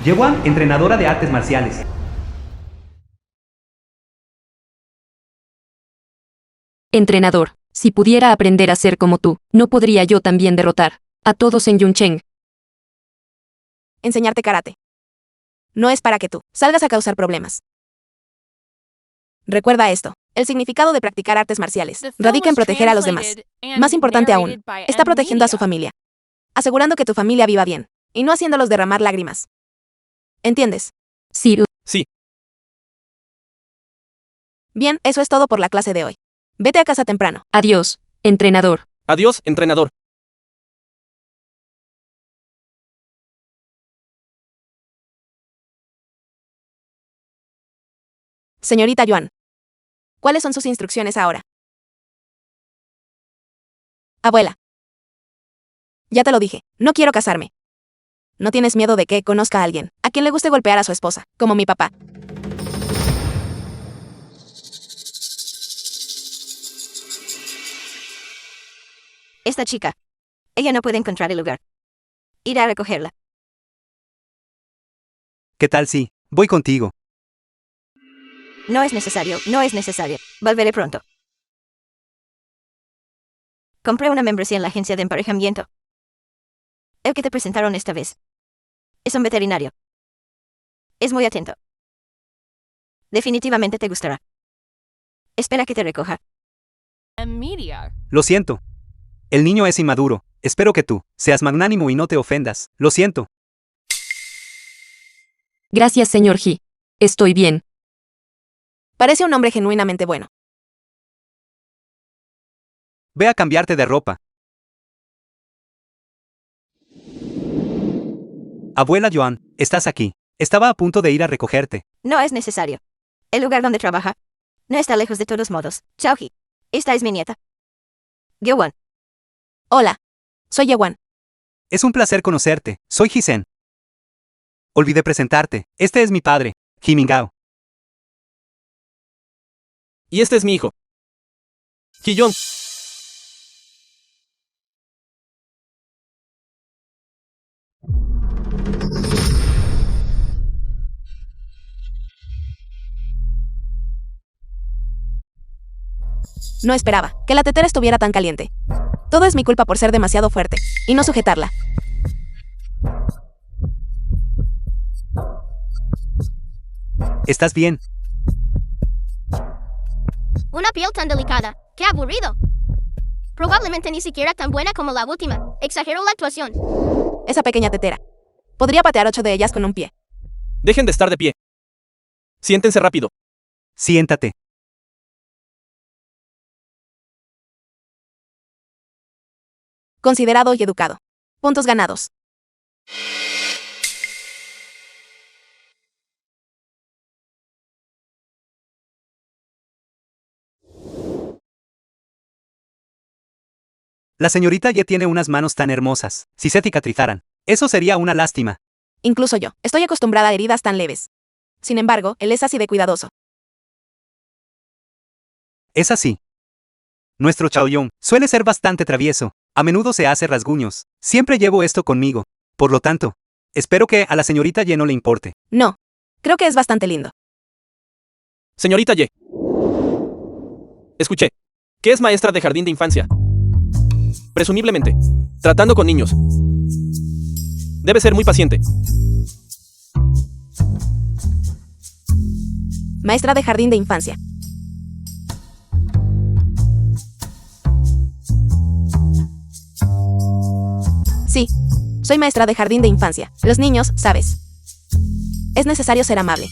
Yewan, entrenadora de artes marciales. Entrenador, si pudiera aprender a ser como tú, ¿no podría yo también derrotar a todos en Yuncheng? Enseñarte karate. No es para que tú salgas a causar problemas. Recuerda esto. El significado de practicar artes marciales radica en proteger a los demás. Más importante aún, está protegiendo a su familia, asegurando que tu familia viva bien, y no haciéndolos derramar lágrimas. ¿Entiendes? Sí. Sí. Bien, eso es todo por la clase de hoy. Vete a casa temprano. Adiós, entrenador. Adiós, entrenador. Señorita Yuan, ¿cuáles son sus instrucciones ahora? Abuela. Ya te lo dije, no quiero casarme. ¿No tienes miedo de que conozca a alguien a quien le guste golpear a su esposa, como mi papá? Esta chica. Ella no puede encontrar el lugar. Ir a recogerla. ¿Qué tal si voy contigo? No es necesario, no es necesario. Volveré pronto. Compré una membresía en la agencia de emparejamiento. El que te presentaron esta vez. Es un veterinario. Es muy atento. Definitivamente te gustará. Espera que te recoja. Lo siento. El niño es inmaduro. Espero que tú seas magnánimo y no te ofendas. Lo siento. Gracias, señor He. Estoy bien. Parece un hombre genuinamente bueno. Ve a cambiarte de ropa. Abuela Yuan, estás aquí. Estaba a punto de ir a recogerte. No es necesario. El lugar donde trabaja no está lejos de todos modos. Chao He. Esta es mi nieta. Gyewan. Hola. Soy Yewan. Es un placer conocerte. Soy Hisen. Olvidé presentarte. Este es mi padre, He Mingao. Y este es mi hijo. Hiyong. No esperaba que la tetera estuviera tan caliente. Todo es mi culpa por ser demasiado fuerte y no sujetarla. ¿Estás bien? Una piel tan delicada. ¡Qué aburrido! Probablemente ni siquiera tan buena como la última. Exageró la actuación. Esa pequeña tetera. Podría patear 8 de ellas con un pie. Dejen de estar de pie. Siéntense rápido. Siéntate. Considerado y educado. Puntos ganados. La señorita Ye tiene unas manos tan hermosas. Si se cicatrizaran, eso sería una lástima. Incluso yo, estoy acostumbrada a heridas tan leves. Sin embargo, él es así de cuidadoso. Es así. Nuestro Chaoyong suele ser bastante travieso. A menudo se hace rasguños. Siempre llevo esto conmigo. Por lo tanto, espero que a la señorita Ye no le importe. No. Creo que es bastante lindo. Señorita Ye. Escuché que es maestra de jardín de infancia. Presumiblemente, tratando con niños. Debe ser muy paciente. Maestra de jardín de infancia. Sí, soy maestra de jardín de infancia. Los niños, sabes. Es necesario ser amable.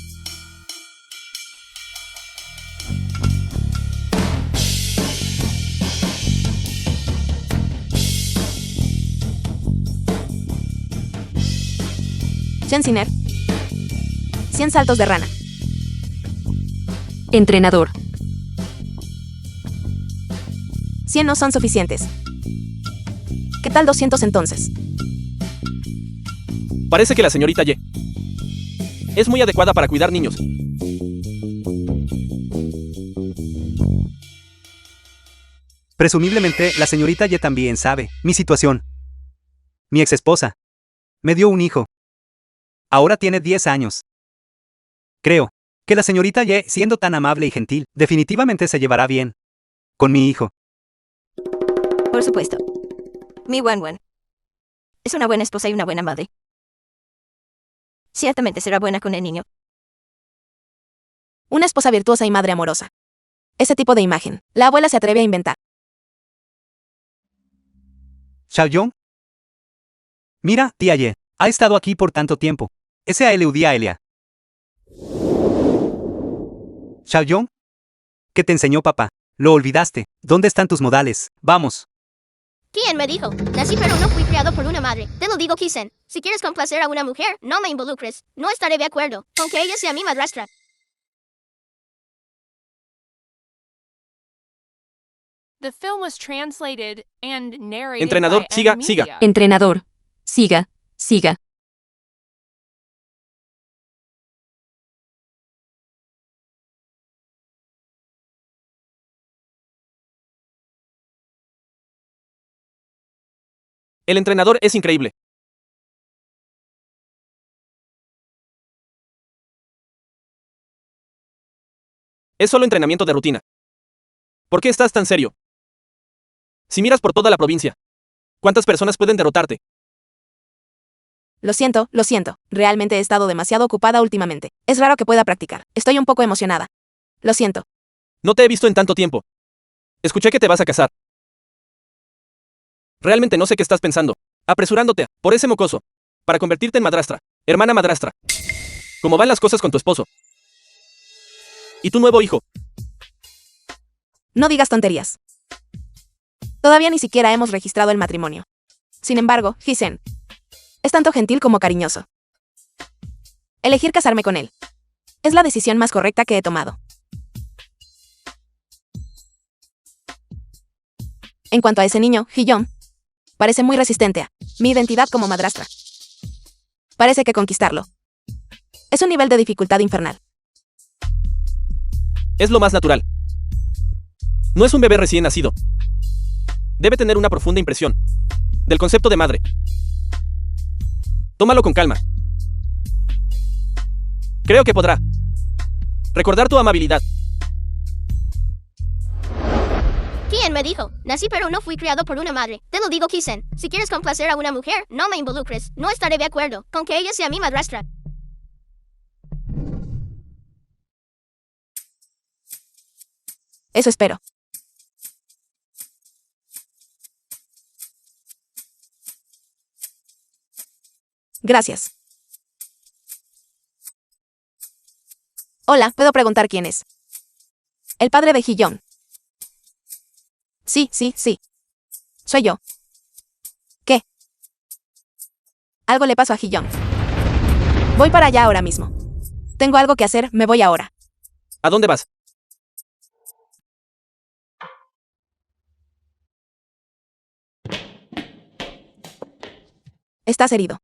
Shenxiner. 100 saltos de rana. Entrenador. 100 no son suficientes. ¿Qué tal 200 entonces? Parece que la señorita Ye es muy adecuada para cuidar niños. Presumiblemente, la señorita Ye también sabe mi situación. Mi exesposa me dio un hijo. Ahora tiene 10 años. Creo que la señorita Ye, siendo tan amable y gentil, definitivamente se llevará bien con mi hijo. Por supuesto. Mi Wan. Es una buena esposa y una buena madre. Ciertamente será buena con el niño. Una esposa virtuosa y madre amorosa. Ese tipo de imagen, la abuela se atreve a inventar. Xiaoyong. Mira, tía Ye, ha estado aquí por tanto tiempo. Ese eludía a Elia. Xiaoyong. ¿Qué te enseñó papá? Lo olvidaste. ¿Dónde están tus modales? Vamos. ¿Quién me dijo? Nací pero no fui criado por una madre. Te lo digo, Kisen. Si quieres complacer a una mujer, no me involucres. No estaré de acuerdo, aunque ella sea mi madrastra. The film was translated and narrated Entrenador, by siga, Ed siga. Media. Entrenador. Siga, siga. El entrenador es increíble. Es solo entrenamiento de rutina. ¿Por qué estás tan serio? Si miras por toda la provincia, ¿cuántas personas pueden derrotarte? Lo siento. Realmente he estado demasiado ocupada últimamente. Es raro que pueda practicar. Estoy un poco emocionada. Lo siento. No te he visto en tanto tiempo. Escuché que te vas a casar. Realmente no sé qué estás pensando. Apresurándote por ese mocoso. Para convertirte en madrastra. Hermana madrastra. ¿Cómo van las cosas con tu esposo? ¿Y tu nuevo hijo? No digas tonterías. Todavía ni siquiera hemos registrado el matrimonio. Sin embargo, Hisen es tanto gentil como cariñoso. Elegir casarme con él es la decisión más correcta que he tomado. En cuanto a ese niño, Hiyong, parece muy resistente a mi identidad como madrastra. Parece que conquistarlo es un nivel de dificultad infernal. Es lo más natural. No es un bebé recién nacido. Debe tener una profunda impresión del concepto de madre. Tómalo con calma. Creo que podrá recordar tu amabilidad. ¿Quién me dijo? Nací pero no fui criado por una madre. Te lo digo, Kisen. Si quieres complacer a una mujer, no me involucres. No estaré de acuerdo, aunque ella sea mi madrastra. Eso espero. Gracias. Hola, ¿puedo preguntar quién es? El padre de Hiyong. Sí. Soy yo. ¿Qué? Algo le pasó a Hiyong. Voy para allá ahora mismo. Tengo algo que hacer, me voy ahora. ¿A dónde vas? Estás herido.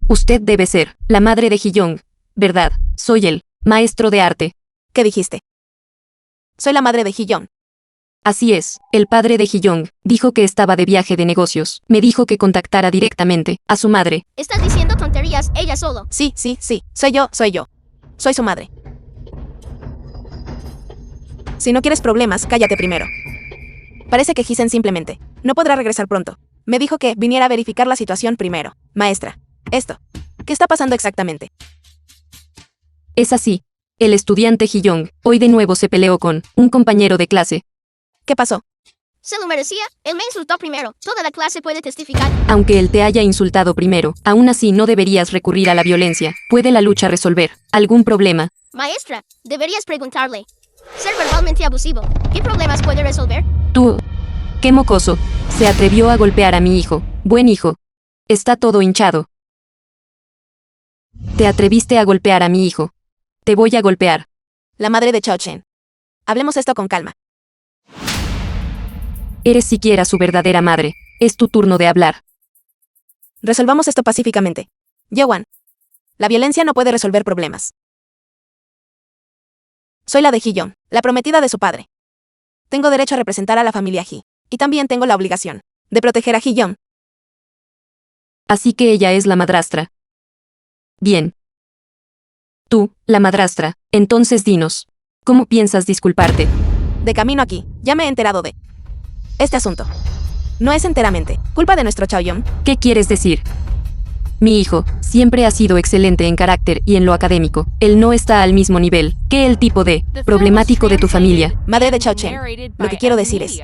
Usted debe ser la madre de Hiyong, ¿verdad? Soy el maestro de arte. ¿Qué dijiste? Soy la madre de Hiyong. Así es, el padre de Hiyong dijo que estaba de viaje de negocios. Me dijo que contactara directamente a su madre. Estás diciendo tonterías, ella solo. Sí. Soy yo. Soy su madre. Si no quieres problemas, cállate primero. Parece que Hisen simplemente no podrá regresar pronto. Me dijo que viniera a verificar la situación primero. Maestra, ¿qué está pasando exactamente? Es así. El estudiante Hiyong hoy de nuevo se peleó con un compañero de clase. ¿Qué pasó? Se lo merecía. Él me insultó primero. Toda la clase puede testificar. Aunque él te haya insultado primero, aún así no deberías recurrir a la violencia. ¿Puede la lucha resolver algún problema? Maestra, deberías preguntarle. Ser verbalmente abusivo, ¿qué problemas puede resolver? Tú... ¡Qué mocoso! Se atrevió a golpear a mi hijo. Buen hijo. Está todo hinchado. Te atreviste a golpear a mi hijo. Te voy a golpear. La madre de Chao Chen. Hablemos esto con calma. Eres siquiera su verdadera madre. Es tu turno de hablar. Resolvamos esto pacíficamente. Yewan. La violencia no puede resolver problemas. Soy la de Hiyong, la prometida de su padre. Tengo derecho a representar a la familia He. Y también tengo la obligación de proteger a Hiyong. Así que ella es la madrastra. Bien. Tú, la madrastra, entonces dinos. ¿Cómo piensas disculparte? De camino aquí, ya me he enterado de este asunto. No es enteramente culpa de nuestro Chaoyong. ¿Qué quieres decir? Mi hijo siempre ha sido excelente en carácter y en lo académico. Él no está al mismo nivel que el tipo de problemático de tu familia. Madre de Chao Chen. Lo que quiero decir es,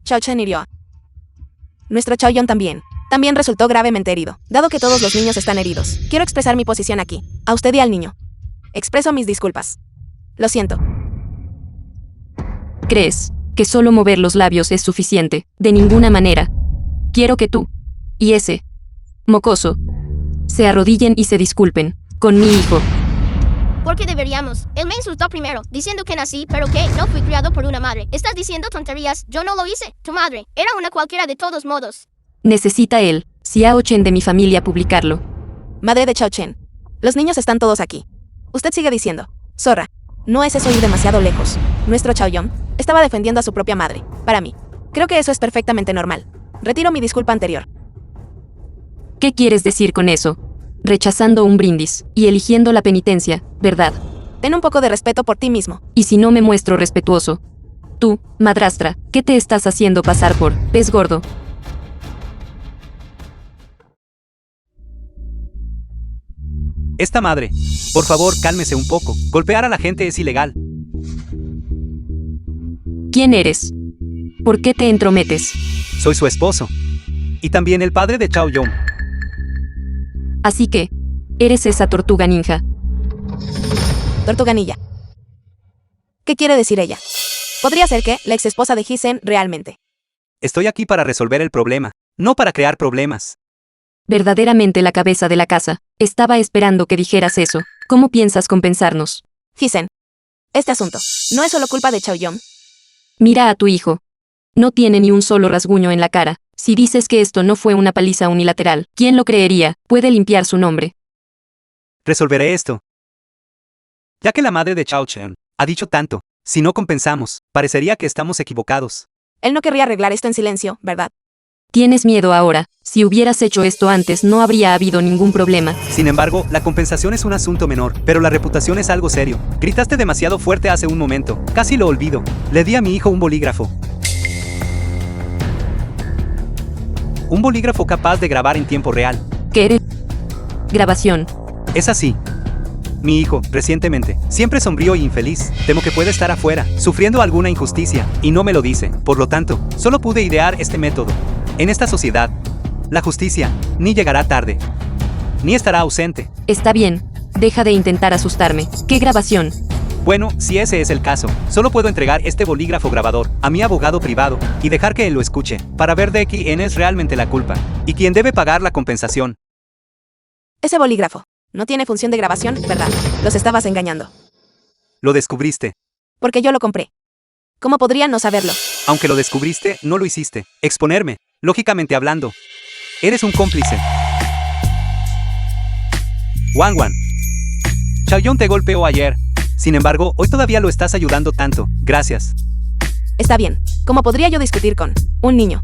Chao Chen hirió a nuestro Chaoyong también. También resultó gravemente herido. Dado que todos los niños están heridos, quiero expresar mi posición aquí. A usted y al niño. Expreso mis disculpas. Lo siento. ¿Crees que solo mover los labios es suficiente? De ninguna manera. Quiero que tú y ese mocoso se arrodillen y se disculpen con mi hijo. ¿Por qué deberíamos? Él me insultó primero, diciendo que nací, pero que no fui criado por una madre. Estás diciendo tonterías, yo no lo hice. Tu madre era una cualquiera de todos modos. Necesita él, Xiao Chen de mi familia, publicarlo. Madre de Chao Chen. Los niños están todos aquí. Usted sigue diciendo, zorra, no es eso ir demasiado lejos. Nuestro Chaoyong estaba defendiendo a su propia madre. Para mí, creo que eso es perfectamente normal. Retiro mi disculpa anterior. ¿Qué quieres decir con eso? Rechazando un brindis y eligiendo la penitencia, ¿verdad? Ten un poco de respeto por ti mismo. ¿Y si no me muestro respetuoso? Tú, madrastra, ¿qué te estás haciendo pasar por pez gordo? Esta madre. Por favor, cálmese un poco. Golpear a la gente es ilegal. ¿Quién eres? ¿Por qué te entrometes? Soy su esposo. Y también el padre de Chaoyong. Así que, eres esa tortuga ninja. Tortuganilla. ¿Qué quiere decir ella? Podría ser que la ex esposa de Hisen realmente. Estoy aquí para resolver el problema, no para crear problemas. Verdaderamente la cabeza de la casa. Estaba esperando que dijeras eso. ¿Cómo piensas compensarnos? Hisen. Este asunto no es solo culpa de Chaoyong. Mira a tu hijo. No tiene ni un solo rasguño en la cara. Si dices que esto no fue una paliza unilateral, ¿quién lo creería? Puede limpiar su nombre. Resolveré esto. Ya que la madre de Chao Chen ha dicho tanto, si no compensamos, parecería que estamos equivocados. Él no querría arreglar esto en silencio, ¿verdad? Tienes miedo ahora. Si hubieras hecho esto antes no habría habido ningún problema. Sin embargo, la compensación es un asunto menor, pero la reputación es algo serio. Gritaste demasiado fuerte hace un momento, casi lo olvido. Le di a mi hijo un bolígrafo. Un bolígrafo capaz de grabar en tiempo real. ¿Qué eres? Grabación. Es así. Mi hijo, recientemente, siempre sombrío e infeliz. Temo que puede estar afuera, sufriendo alguna injusticia, y no me lo dice. Por lo tanto, solo pude idear este método. En esta sociedad, la justicia ni llegará tarde, ni estará ausente. Está bien. Deja de intentar asustarme. ¿Qué grabación? Bueno, si ese es el caso, solo puedo entregar este bolígrafo grabador a mi abogado privado y dejar que él lo escuche, para ver de quién es realmente la culpa, y quién debe pagar la compensación. Ese bolígrafo no tiene función de grabación, ¿verdad? Los estabas engañando. Lo descubriste. Porque yo lo compré. ¿Cómo podría no saberlo? Aunque lo descubriste, no lo hiciste. Exponerme, lógicamente hablando. Eres un cómplice. Wang Wan. Chaoyong te golpeó ayer. Sin embargo, hoy todavía lo estás ayudando tanto. Gracias. Está bien. ¿Cómo podría yo discutir con un niño?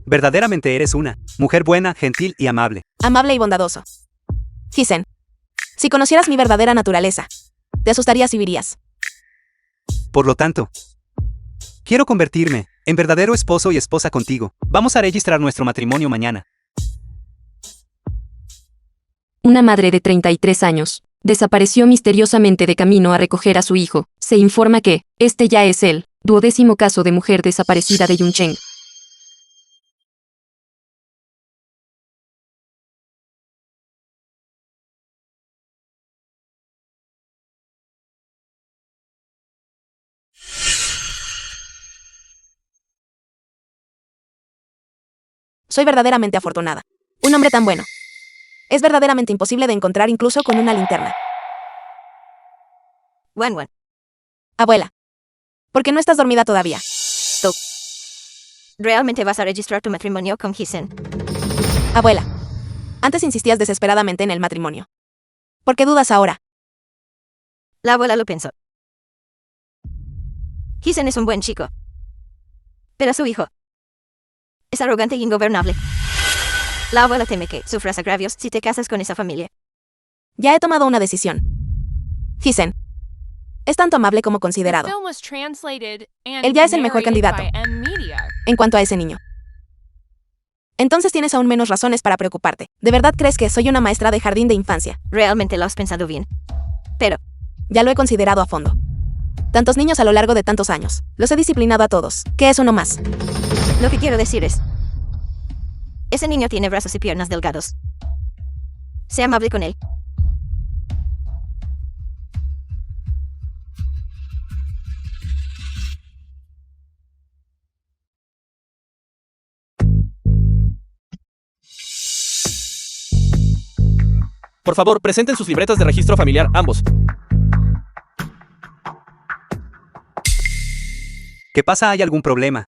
Verdaderamente eres una mujer buena, gentil y amable. Amable y bondadoso. Hisen. Si conocieras mi verdadera naturaleza, te asustarías y virías. Por lo tanto, quiero convertirme en verdadero esposo y esposa contigo. Vamos a registrar nuestro matrimonio mañana. Una madre de 33 años desapareció misteriosamente de camino a recoger a su hijo. Se informa que este ya es el 12º caso de mujer desaparecida de Yuncheng. Soy verdaderamente afortunada. Un hombre tan bueno. Es verdaderamente imposible de encontrar incluso con una linterna. Wan Wan. Abuela. ¿Por qué no estás dormida todavía? Tú. ¿Realmente vas a registrar tu matrimonio con Hisen? Abuela. Antes insistías desesperadamente en el matrimonio. ¿Por qué dudas ahora? La abuela lo pensó. Hisen es un buen chico. Pero su hijo es arrogante e ingobernable. La abuela teme que sufras agravios si te casas con esa familia. Ya he tomado una decisión. Hissen. Es tanto amable como The considerado. film was translated and Él ya es el mejor narrated candidato. by M-Media. En cuanto a ese niño. Entonces tienes aún menos razones para preocuparte. ¿De verdad crees que soy una maestra de jardín de infancia? Realmente lo has pensado bien. Pero Ya lo he considerado a fondo. Tantos niños a lo largo de tantos años. Los he disciplinado a todos. ¿Qué es uno más? lo que quiero decir es, ese niño tiene brazos y piernas delgados. Sé amable con él. Por favor, presenten sus libretas de registro familiar, ambos. ¿Qué pasa? ¿Hay algún problema?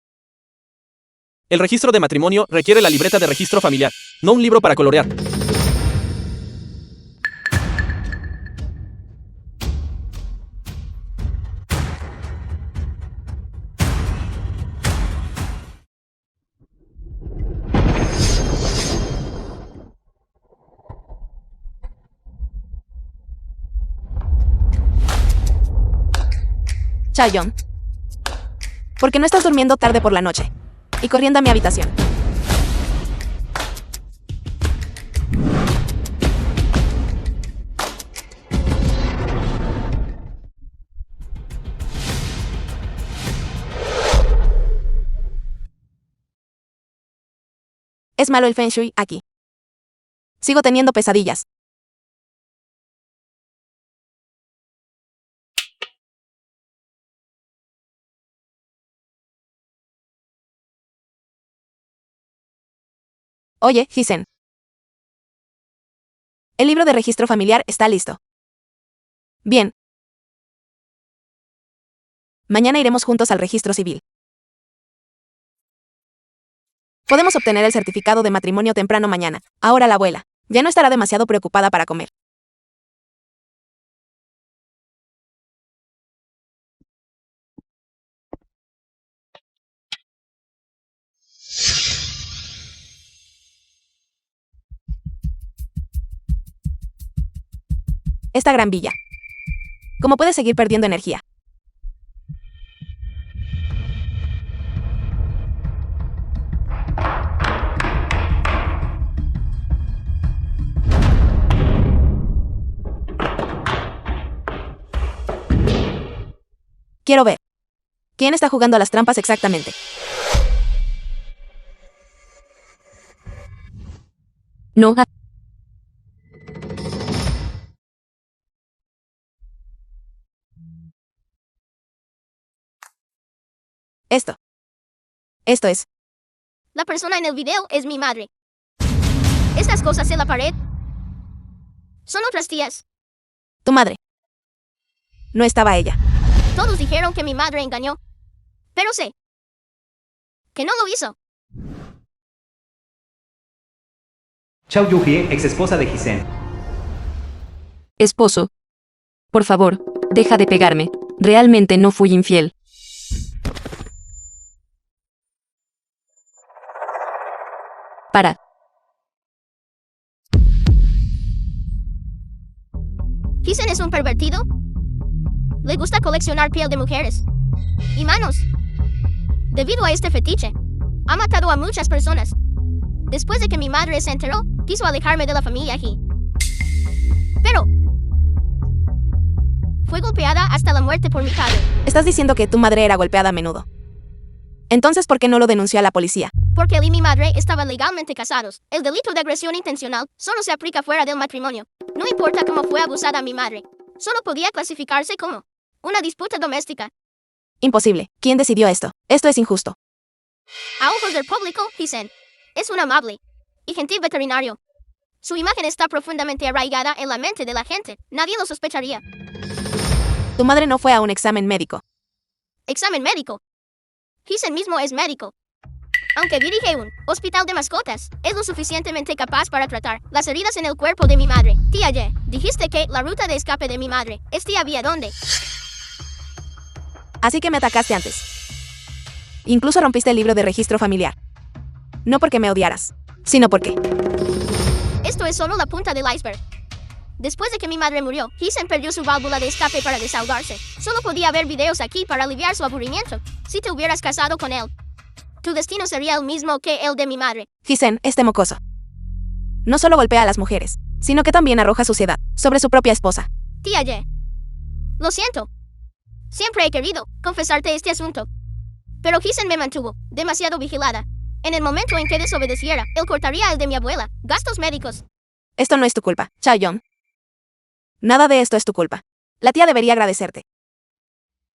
El registro de matrimonio requiere la libreta de registro familiar, no un libro para colorear. Chayon. ¿Por qué no estás durmiendo tarde por la noche? Y corriendo a mi habitación. Es malo el Feng Shui aquí. Sigo teniendo pesadillas. Oye, Hissen. El libro de registro familiar está listo. Bien. Mañana iremos juntos al registro civil. Podemos obtener el certificado de matrimonio temprano mañana. Ahora la abuela ya no estará demasiado preocupada para comer. Esta gran villa. ¿Cómo puede seguir perdiendo energía? Quiero ver. ¿Quién está jugando a las trampas exactamente? No. Esto es. La persona en el video es mi madre. Estas cosas en la pared son otras tías. Tu madre. No estaba ella. Todos dijeron que mi madre engañó. Pero sé que no lo hizo. Chao Yuhie, ex esposa de Hissen. Esposo. Por favor, deja de pegarme. Realmente no fui infiel. Para. Hissen es un pervertido. Le gusta coleccionar piel de mujeres y manos. Debido a este fetiche, ha matado a muchas personas. Después de que mi madre se enteró, quiso alejarme de la familia He. Pero fue golpeada hasta la muerte por mi padre. Estás diciendo que tu madre era golpeada a menudo. Entonces, ¿por qué no lo denunció a la policía? Porque él y mi madre estaban legalmente casados. El delito de agresión intencional solo se aplica fuera del matrimonio. No importa cómo fue abusada mi madre. Solo podía clasificarse como una disputa doméstica. Imposible. ¿Quién decidió esto? Esto es injusto. A ojos del público, Hissen es un amable y gentil veterinario. Su imagen está profundamente arraigada en la mente de la gente. Nadie lo sospecharía. Tu madre no fue a un examen médico. Examen médico. Hissen mismo es médico. Aunque dirige un hospital de mascotas, es lo suficientemente capaz para tratar las heridas en el cuerpo de mi madre. Tía Ye, dijiste que la ruta de escape de mi madre es tía vía dónde. Así que me atacaste antes. Incluso rompiste el libro de registro familiar. No porque me odiaras, sino porque... Esto es solo la punta del iceberg. Después de que mi madre murió, Hisen perdió su válvula de escape para desahogarse. Solo podía ver videos aquí para aliviar su aburrimiento. Si te hubieras casado con él, tu destino sería el mismo que el de mi madre. Hisen, este mocoso. No solo golpea a las mujeres, sino que también arroja suciedad sobre su propia esposa. Tía Ye. Lo siento. Siempre he querido confesarte este asunto. Pero Hisen me mantuvo demasiado vigilada. En el momento en que desobedeciera, él cortaría el de mi abuela. Gastos médicos. Esto no es tu culpa, Chaeyoung. Nada de esto es tu culpa. La tía debería agradecerte.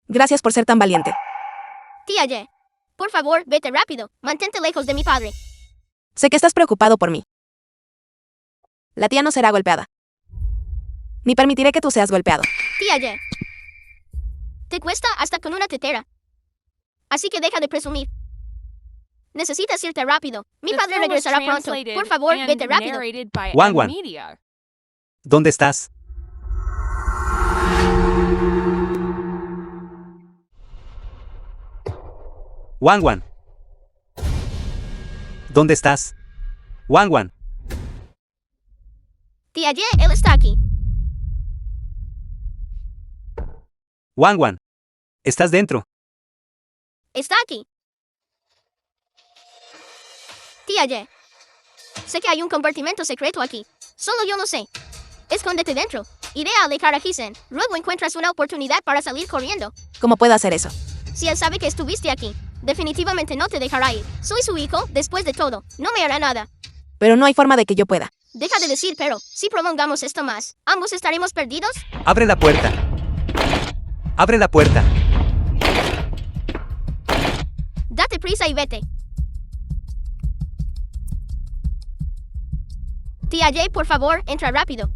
Gracias por ser tan valiente. Tía Ye. Por favor, vete rápido. Mantente lejos de mi padre. Sé que estás preocupado por mí. La tía no será golpeada. Ni permitiré que tú seas golpeado. Tía Ye. Te cuesta hasta con una tetera. Así que deja de presumir. Necesitas irte rápido. Mi The padre film was regresará pronto. translated Por favor, and vete rápido. narrated by Wan M Wan. Media. ¿Dónde estás? Wan Wan. ¿Dónde estás? Wan Wan. Tía Ye, él está aquí. Wan Wan. ¿Estás dentro? Está aquí. Tía Ye. Sé que hay un compartimento secreto aquí. Solo yo lo sé. Escóndete dentro. Iré a alejar a Hisen. Luego encuentras una oportunidad para salir corriendo. ¿Cómo puedo hacer eso? Si él sabe que estuviste aquí, definitivamente no te dejará ir. Soy su hijo, después de todo. No me hará nada. Pero no hay forma de que yo pueda. Deja de decir pero. Si prolongamos esto más, ¿ambos estaremos perdidos? Abre la puerta. Abre la puerta. Date prisa y vete. Tía Ye, por favor, entra rápido.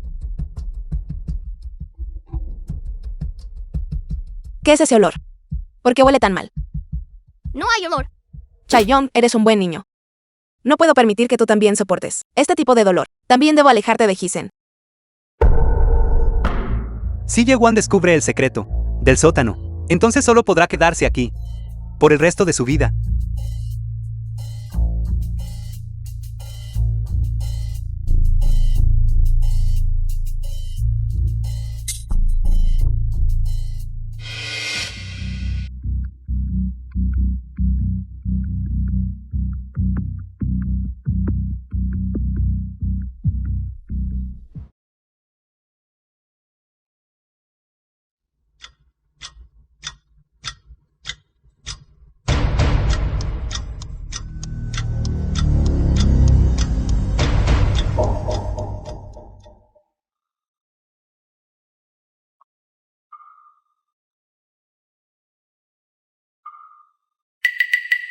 ¿Qué es ese olor? ¿Por qué huele tan mal? No hay olor. Chaeyoung, eres un buen niño. No puedo permitir que tú también soportes este tipo de dolor. También debo alejarte de Hisen. Si Ye-Wan descubre el secreto del sótano, entonces solo podrá quedarse aquí por el resto de su vida.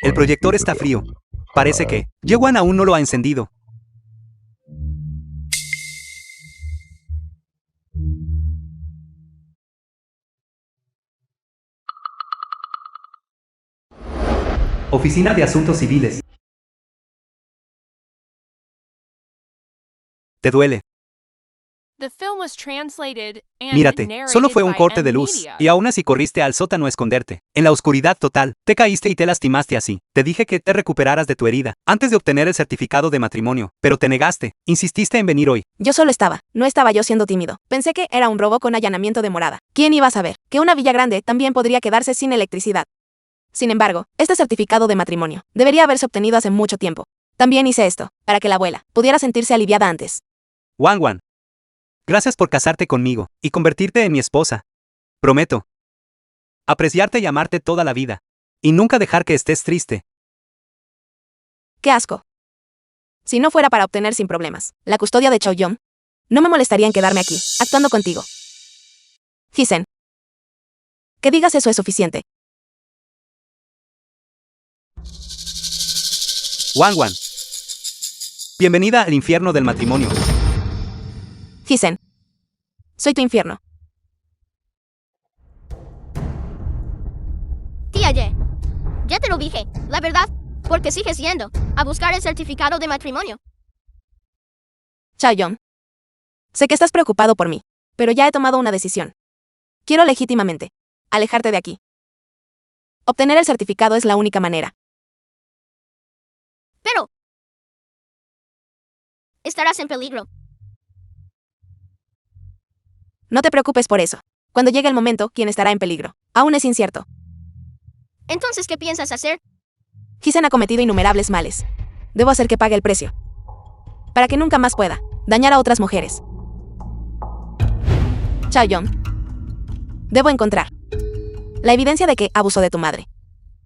El proyector está frío. Parece que Ye-Wan aún no lo ha encendido. Oficina de Asuntos Civiles. ¿Te duele? The film was translated and Mírate, solo narrated fue un by corte de M luz, Media. y aún así corriste al sótano a esconderte. En la oscuridad total, te caíste y te lastimaste así. Te dije que te recuperaras de tu herida, antes de obtener el certificado de matrimonio, pero te negaste. Insististe en venir hoy. Yo solo estaba. No estaba yo siendo tímido. Pensé que era un robo con allanamiento de morada. ¿Quién iba a saber que una villa grande también podría quedarse sin electricidad? Sin embargo, este certificado de matrimonio debería haberse obtenido hace mucho tiempo. También hice esto, para que la abuela pudiera sentirse aliviada antes. Wan Wan. Gracias por casarte conmigo y convertirte en mi esposa. Prometo apreciarte y amarte toda la vida. Y nunca dejar que estés triste. ¡Qué asco! Si no fuera para obtener sin problemas la custodia de Chaeyoung, no me molestaría en quedarme aquí, actuando contigo. Hisen. Que digas eso es suficiente. Wan Wan. Bienvenida al infierno del matrimonio. Hisen. Soy tu infierno. Tía Ye. Ya te lo dije, la verdad, porque sigues yendo a buscar el certificado de matrimonio. Chaeyoung. Sé que estás preocupado por mí, pero ya he tomado una decisión. Quiero legítimamente alejarte de aquí. Obtener el certificado es la única manera. Pero estarás en peligro. No te preocupes por eso. Cuando llegue el momento, ¿quién estará en peligro? Aún es incierto. Entonces, ¿qué piensas hacer? Hisen ha cometido innumerables males. Debo hacer que pague el precio. Para que nunca más pueda dañar a otras mujeres. Chaoyong. Debo encontrar la evidencia de que abusó de tu madre.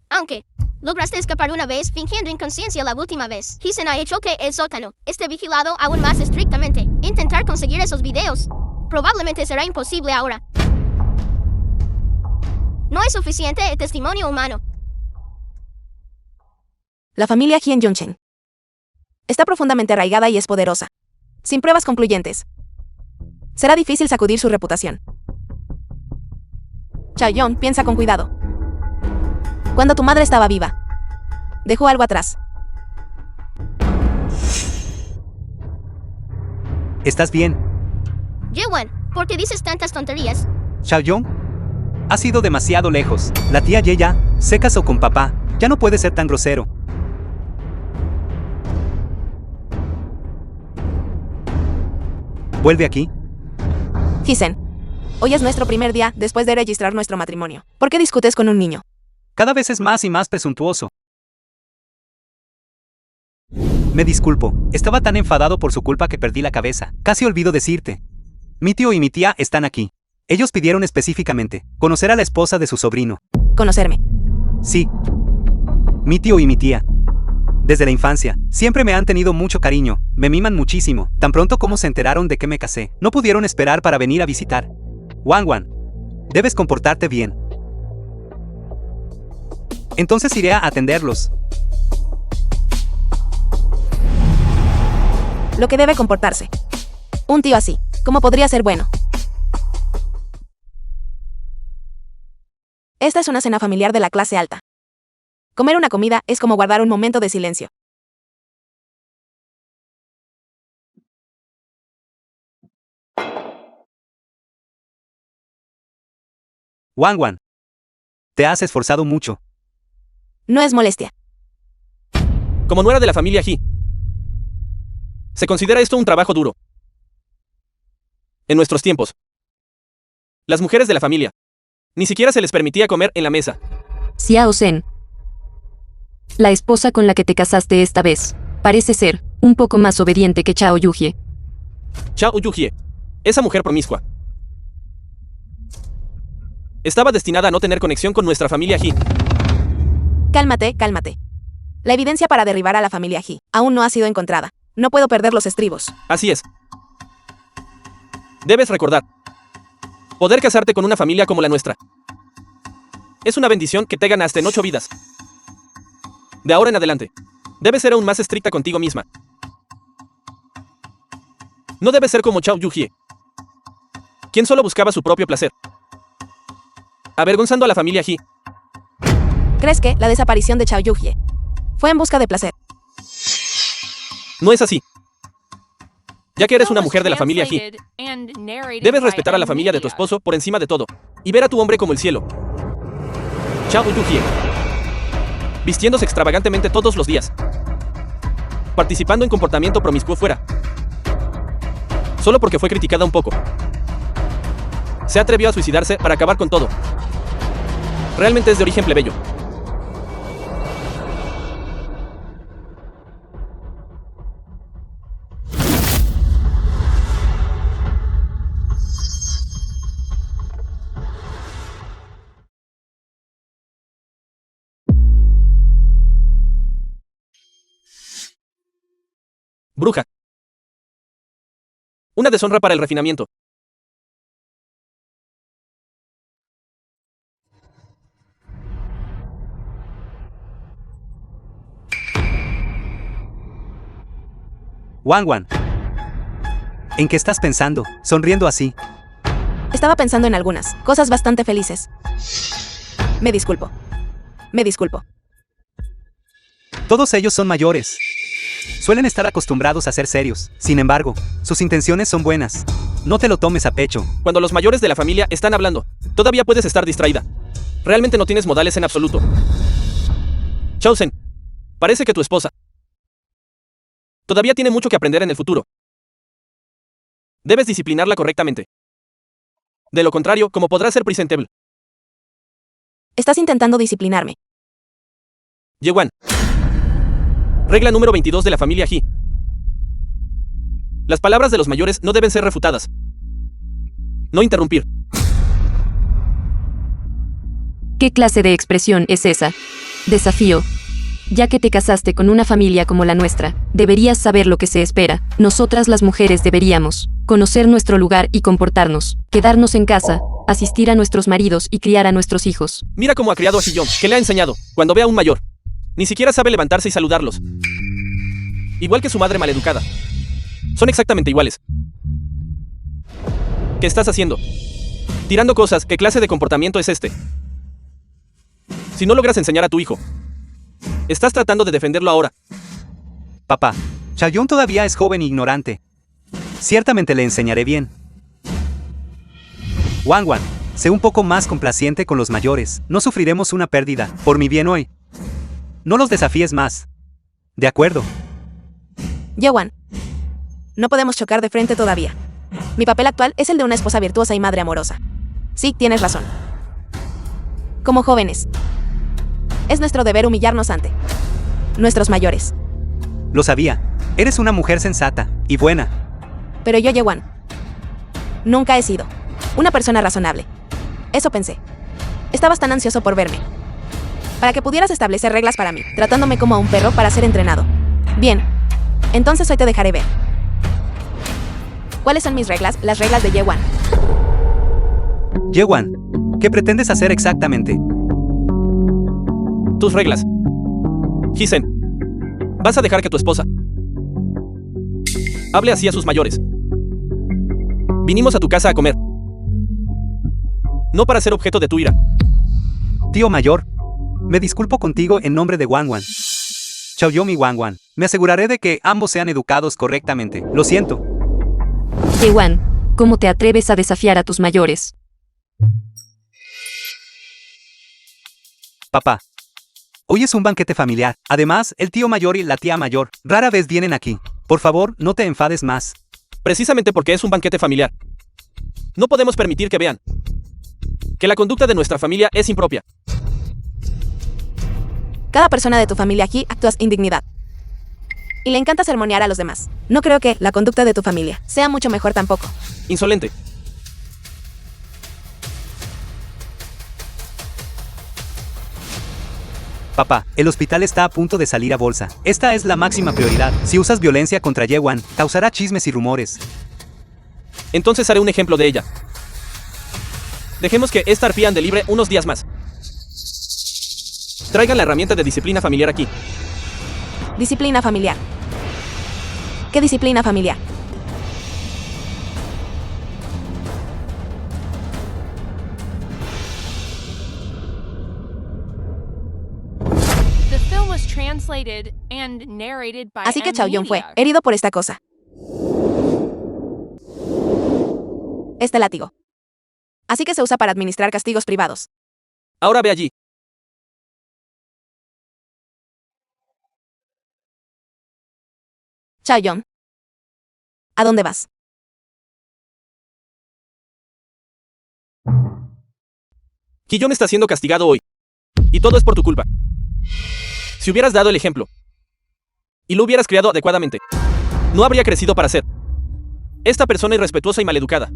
Aunque lograste escapar una vez fingiendo inconsciencia la última vez, Hisen ha hecho que el sótano esté vigilado aún más estrictamente. Intentar conseguir esos videos probablemente será imposible ahora. No es suficiente el testimonio humano. La familia Hien Yongchen está profundamente arraigada y es poderosa. Sin pruebas concluyentes, será difícil sacudir su reputación. Chaoyong, piensa con cuidado. Cuando tu madre estaba viva, dejó algo atrás. ¿Estás bien? Yewan, ¿por qué dices tantas tonterías? Chaoyong, has ido demasiado lejos. La tía Yeya se casó con papá. Ya no puede ser tan grosero. Vuelve aquí. Hisen, hoy es nuestro primer día después de registrar nuestro matrimonio. ¿Por qué discutes con un niño? Cada vez es más y más presuntuoso. Me disculpo, estaba tan enfadado por su culpa que perdí la cabeza. Casi olvido decirte. Mi tío y mi tía están aquí. Ellos pidieron específicamente conocer a la esposa de su sobrino. Conocerme. Sí. Mi tío y mi tía. Desde la infancia, siempre me han tenido mucho cariño, me miman muchísimo. Tan pronto como se enteraron de que me casé, no pudieron esperar para venir a visitar. Wang, debes comportarte bien. Entonces iré a atenderlos. Lo que debe comportarse. Un tío así, ¿cómo podría ser bueno? Esta es una cena familiar de la clase alta. Comer una comida es como guardar un momento de silencio. Wang, te has esforzado mucho. No es molestia. Como nuera de la familia He, se considera esto un trabajo duro. En nuestros tiempos, las mujeres de la familia ni siquiera se les permitía comer en la mesa. Xiao Zhen. La esposa con la que te casaste esta vez parece ser un poco más obediente que Chao Yuhie. Chao Yuhie, esa mujer promiscua, estaba destinada a no tener conexión con nuestra familia He. Cálmate, cálmate. La evidencia para derribar a la familia He aún no ha sido encontrada. No puedo perder los estribos. Así es. Debes recordar, poder casarte con una familia como la nuestra es una bendición que te ganaste en 8 vidas. De ahora en adelante, debes ser aún más estricta contigo misma. No debes ser como Chao Yuhie, quien solo buscaba su propio placer, avergonzando a la familia He. ¿Crees que la desaparición de Chao Yuhie fue en busca de placer? No es así. Ya que eres una mujer de la familia He, debes respetar a la familia de tu esposo por encima de todo y ver a tu hombre como el cielo. Chao Yuhie, vistiéndose extravagantemente todos los días, participando en comportamiento promiscuo fuera, solo porque fue criticada un poco. Se atrevió a suicidarse para acabar con todo. Realmente es de origen plebeyo. Bruja. Una deshonra para el refinamiento. Wang, ¿en qué estás pensando, sonriendo así? Estaba pensando en algunas cosas bastante felices. Me disculpo. Me disculpo. Todos ellos son mayores. Suelen estar acostumbrados a ser serios. Sin embargo, sus intenciones son buenas. No te lo tomes a pecho. Cuando los mayores de la familia están hablando, todavía puedes estar distraída. Realmente no tienes modales en absoluto. Chosen, parece que tu esposa todavía tiene mucho que aprender en el futuro. Debes disciplinarla correctamente. De lo contrario, ¿cómo podrá ser presentable? Estás intentando disciplinarme. Yewan. Regla número 22 de la familia He. Las palabras de los mayores no deben ser refutadas. No interrumpir. ¿Qué clase de expresión es esa? Desafío. Ya que te casaste con una familia como la nuestra, deberías saber lo que se espera. Nosotras las mujeres deberíamos conocer nuestro lugar y comportarnos, quedarnos en casa, asistir a nuestros maridos y criar a nuestros hijos. Mira cómo ha criado a Hiyong, que le ha enseñado. Cuando ve a un mayor, ni siquiera sabe levantarse y saludarlos. Igual que su madre maleducada. Son exactamente iguales. ¿Qué estás haciendo? Tirando cosas. ¿Qué clase de comportamiento es este? Si no logras enseñar a tu hijo, estás tratando de defenderlo ahora. Papá, Chaeyoung todavía es joven e ignorante. Ciertamente le enseñaré bien. Wangwan, sé un poco más complaciente con los mayores. No sufriremos una pérdida, por mi bien hoy. No los desafíes más. De acuerdo. Yewan. No podemos chocar de frente todavía. Mi papel actual es el de una esposa virtuosa y madre amorosa. Sí, tienes razón. Como jóvenes, es nuestro deber humillarnos ante nuestros mayores. Lo sabía. Eres una mujer sensata y buena. Pero yo, Yewan, nunca he sido una persona razonable. Eso pensé. Estabas tan ansioso por verme, para que pudieras establecer reglas para mí, tratándome como a un perro para ser entrenado. Bien, entonces hoy te dejaré ver. ¿Cuáles son mis reglas? Las reglas de Yewan. Yewan, ¿qué pretendes hacer exactamente? Tus reglas. Hisen, vas a dejar que tu esposa hable así a sus mayores. Vinimos a tu casa a comer, no para ser objeto de tu ira. Tío mayor, me disculpo contigo en nombre de Wangwan. Chaeyoung y Wangwan, me aseguraré de que ambos sean educados correctamente. Lo siento. Yewan, ¿cómo te atreves a desafiar a tus mayores? Papá, hoy es un banquete familiar. Además, el tío mayor y la tía mayor rara vez vienen aquí. Por favor, no te enfades más. Precisamente porque es un banquete familiar, no podemos permitir que vean que la conducta de nuestra familia es impropia. Cada persona de tu familia aquí actúa sin dignidad. Y le encanta sermonear a los demás. No creo que la conducta de tu familia sea mucho mejor tampoco. Insolente. Papá, el hospital está a punto de salir a bolsa. Esta es la máxima prioridad. Si usas violencia contra Yewan, causará chismes y rumores. Entonces haré un ejemplo de ella. Dejemos que esta arpía ande libre unos días más. Traigan la herramienta de disciplina familiar aquí. Disciplina familiar. ¿Qué disciplina familiar? The film was translated and narrated by Así que Chaeyoung fue Media. herido por esta cosa. Este látigo. Así que se usa para administrar castigos privados. Ahora ve allí. Chaeyoung. ¿A dónde vas? Hiyong está siendo castigado hoy. Y todo es por tu culpa. Si hubieras dado el ejemplo y lo hubieras criado adecuadamente, no habría crecido para ser esta persona irrespetuosa y maleducada.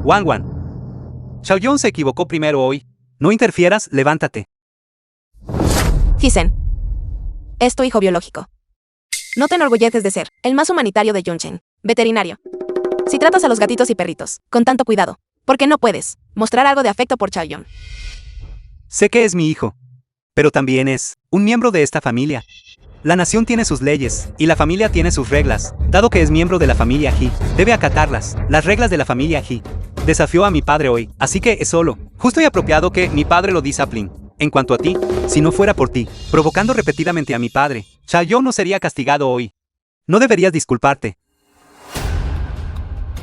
Wangwan, Chaeyoung se equivocó primero hoy. No interfieras, levántate. Hisen. Es tu hijo biológico. No te enorgulleces de ser el más humanitario de Yunchen, veterinario. Si tratas a los gatitos y perritos con tanto cuidado, ¿por qué no puedes mostrar algo de afecto por Chaeyoung? Sé que es mi hijo, pero también es un miembro de esta familia. La nación tiene sus leyes, y la familia tiene sus reglas. Dado que es miembro de la familia He, debe acatarlas, las reglas de la familia He. Desafió a mi padre hoy, así que es solo justo y apropiado que mi padre lo discipline. En cuanto a ti, si no fuera por ti, provocando repetidamente a mi padre, Chaeyoung no sería castigado hoy. No deberías disculparte.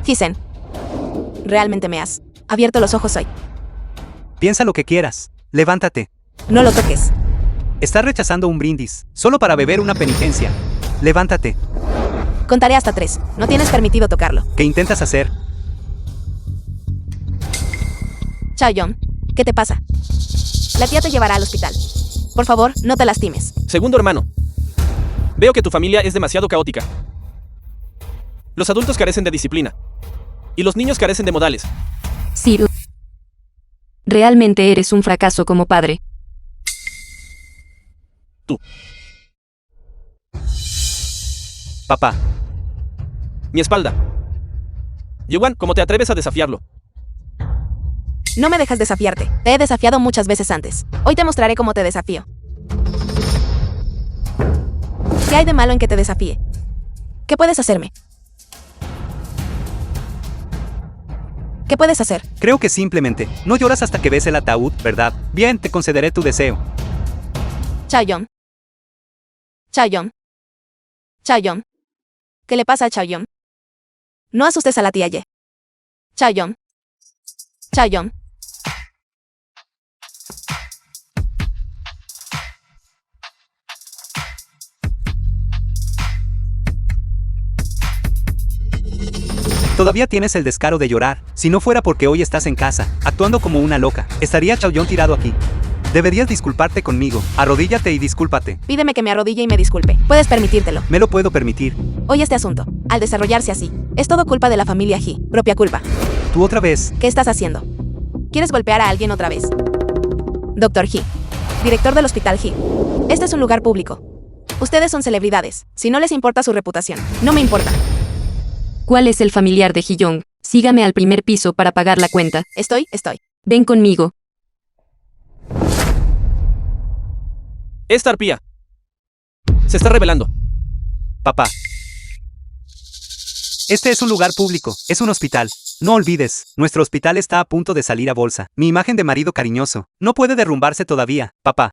Hisen. Realmente me has abierto los ojos hoy. Piensa lo que quieras. Levántate. No lo toques. Estás rechazando un brindis, solo para beber una penitencia. Levántate. Contaré hasta 3. No tienes permitido tocarlo. ¿Qué intentas hacer? Chaeyoung, ¿qué te pasa? La tía te llevará al hospital. Por favor, no te lastimes. Segundo hermano. Veo que tu familia es demasiado caótica. Los adultos carecen de disciplina. Y los niños carecen de modales. Sí. Realmente eres un fracaso como padre. Tú. Papá. Mi espalda. Yuan, ¿cómo te atreves a desafiarlo? No me dejas desafiarte. Te he desafiado muchas veces antes. Hoy te mostraré cómo te desafío. ¿Qué hay de malo en que te desafíe? ¿Qué puedes hacerme? ¿Qué puedes hacer? Creo que simplemente no lloras hasta que ves el ataúd, ¿verdad? Bien, te concederé tu deseo. Chaeyoung. Chaeyoung. Chaeyoung. ¿Qué le pasa a Chaeyoung? No asustes a la tía Ye. Chaeyoung. Chaeyoung. Todavía tienes el descaro de llorar. Si no fuera porque hoy estás en casa, actuando como una loca, estaría Chaeyoung tirado aquí. Deberías disculparte conmigo. Arrodíllate y discúlpate. Pídeme que me arrodille y me disculpe. Puedes permitírtelo. Me lo puedo permitir. Hoy este asunto, al desarrollarse así, es todo culpa de la familia He. Propia culpa. Tú otra vez. ¿Qué estás haciendo? ¿Quieres golpear a alguien otra vez? Doctor He. Director del hospital He. Este es un lugar público. Ustedes son celebridades. Si no les importa su reputación, no me importa. ¿Cuál es el familiar de Hee-young? Sígame al primer piso para pagar la cuenta. Estoy. Ven conmigo. Esta arpía se está revelando. Papá. Este es un lugar público, es un hospital. No olvides, nuestro hospital está a punto de salir a bolsa. Mi imagen de marido cariñoso no puede derrumbarse todavía, papá.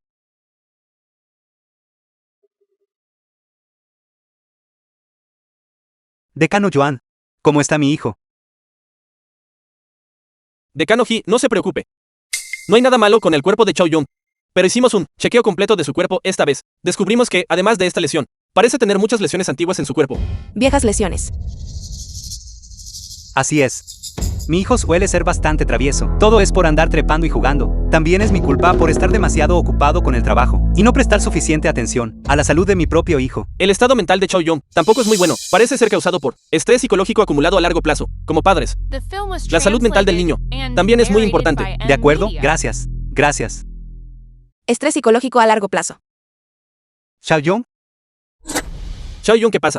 Decano Yuan, ¿cómo está mi hijo? Decano He, no se preocupe. No hay nada malo con el cuerpo de Chaeyoung. Pero hicimos un chequeo completo de su cuerpo esta vez. Descubrimos que, además de esta lesión, parece tener muchas lesiones antiguas en su cuerpo. Viejas lesiones. Así es. Mi hijo suele ser bastante travieso. Todo es por andar trepando y jugando. También es mi culpa por estar demasiado ocupado con el trabajo y no prestar suficiente atención a la salud de mi propio hijo. El estado mental de Chaeyoung tampoco es muy bueno. Parece ser causado por estrés psicológico acumulado a largo plazo. Como padres, la salud mental del niño también es muy importante. ¿De acuerdo? Gracias. Gracias. Estrés psicológico a largo plazo. Chaeyoung, Chaeyoung, ¿qué pasa?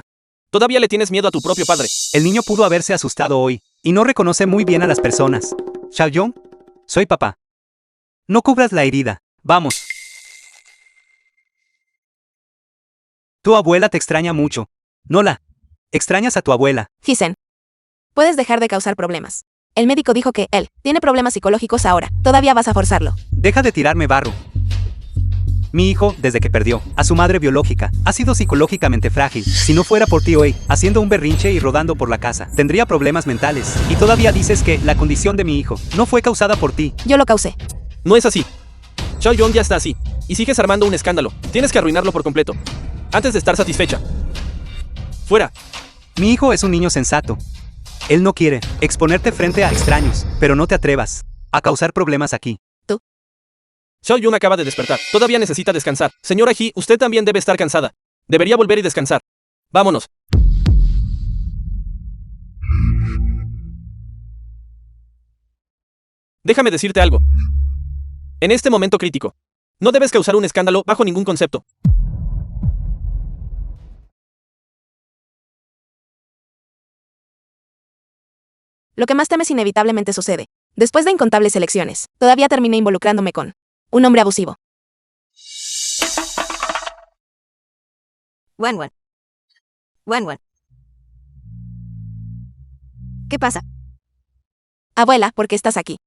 Todavía le tienes miedo a tu propio padre. el niño pudo haberse asustado hoy y no reconoce muy bien a las personas. Chaeyoung, soy papá. No cubras la herida. Vamos. Tu abuela te extraña mucho. Nola, extrañas a tu abuela. Hisen. Puedes dejar de causar problemas. El médico dijo que él tiene problemas psicológicos ahora. Todavía vas a forzarlo. Deja de tirarme barro. Mi hijo, desde que perdió a su madre biológica, ha sido psicológicamente frágil. Si no fuera por ti hoy, haciendo un berrinche y rodando por la casa, tendría problemas mentales. Y todavía dices que la condición de mi hijo no fue causada por ti. Yo lo causé. No es así. Chaeyoung ya está así. Y sigues armando un escándalo. Tienes que arruinarlo por completo. Antes de estar satisfecha. Fuera. Mi hijo es un niño sensato. Él no quiere exponerte frente a extraños, pero no te atrevas a causar problemas aquí. Chaeyoung acaba de despertar. Todavía necesita descansar. Señora He, usted también debe estar cansada. Debería volver y descansar. Vámonos. Déjame decirte algo. En este momento crítico, no debes causar un escándalo bajo ningún concepto. Lo que más temes inevitablemente sucede. Después de incontables elecciones, todavía terminé involucrándome con un hombre abusivo. Wan. ¿Qué pasa? Abuela, ¿por qué estás aquí?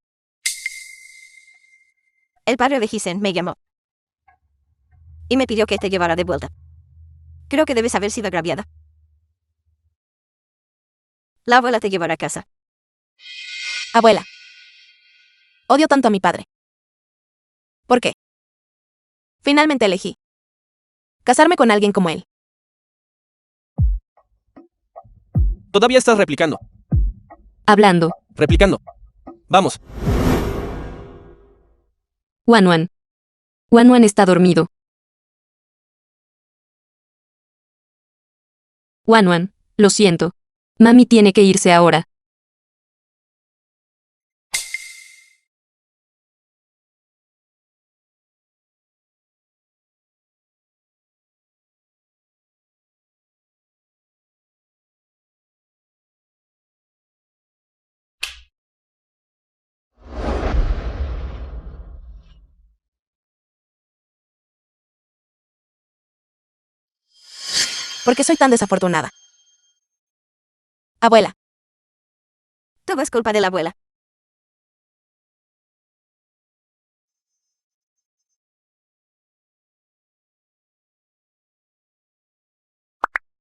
El padre de Hisen me llamó. Y me pidió que te llevara de vuelta. Creo que debes haber sido agraviada. La abuela te llevará a casa. Abuela. Odio tanto a mi padre. ¿Por qué? Finalmente elegí casarme con alguien como él. Todavía estás replicando. Hablando. Replicando. Vamos. Wanwan. Wanwan está dormido. Wanwan, lo siento. Mami tiene que irse ahora. ¿Por qué soy tan desafortunada? Abuela, Todo es culpa de la abuela.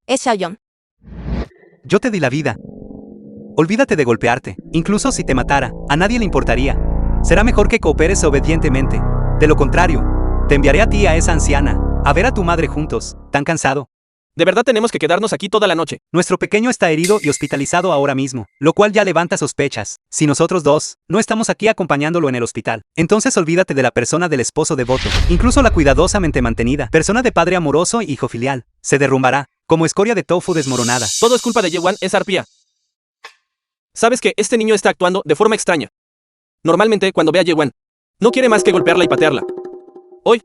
es Xiaoyong. Yo te di la vida. Olvídate de golpearte, incluso si te matara, a nadie le importaría. Será mejor que cooperes obedientemente. De lo contrario, te enviaré a ti y a esa anciana, a ver a tu madre juntos, tan cansado. De verdad tenemos que quedarnos aquí toda la noche. Nuestro pequeño está herido y hospitalizado ahora mismo, lo cual ya levanta sospechas. Si nosotros dos no estamos aquí acompañándolo en el hospital, entonces olvídate de la persona del esposo devoto, incluso la cuidadosamente mantenida, persona de padre amoroso y hijo filial, se derrumbará, como escoria de tofu desmoronada. Todo es culpa de Yewan, esa arpía. Sabes que este niño está actuando de forma extraña. Normalmente, cuando ve a Yewan, no quiere más que golpearla y patearla. Hoy,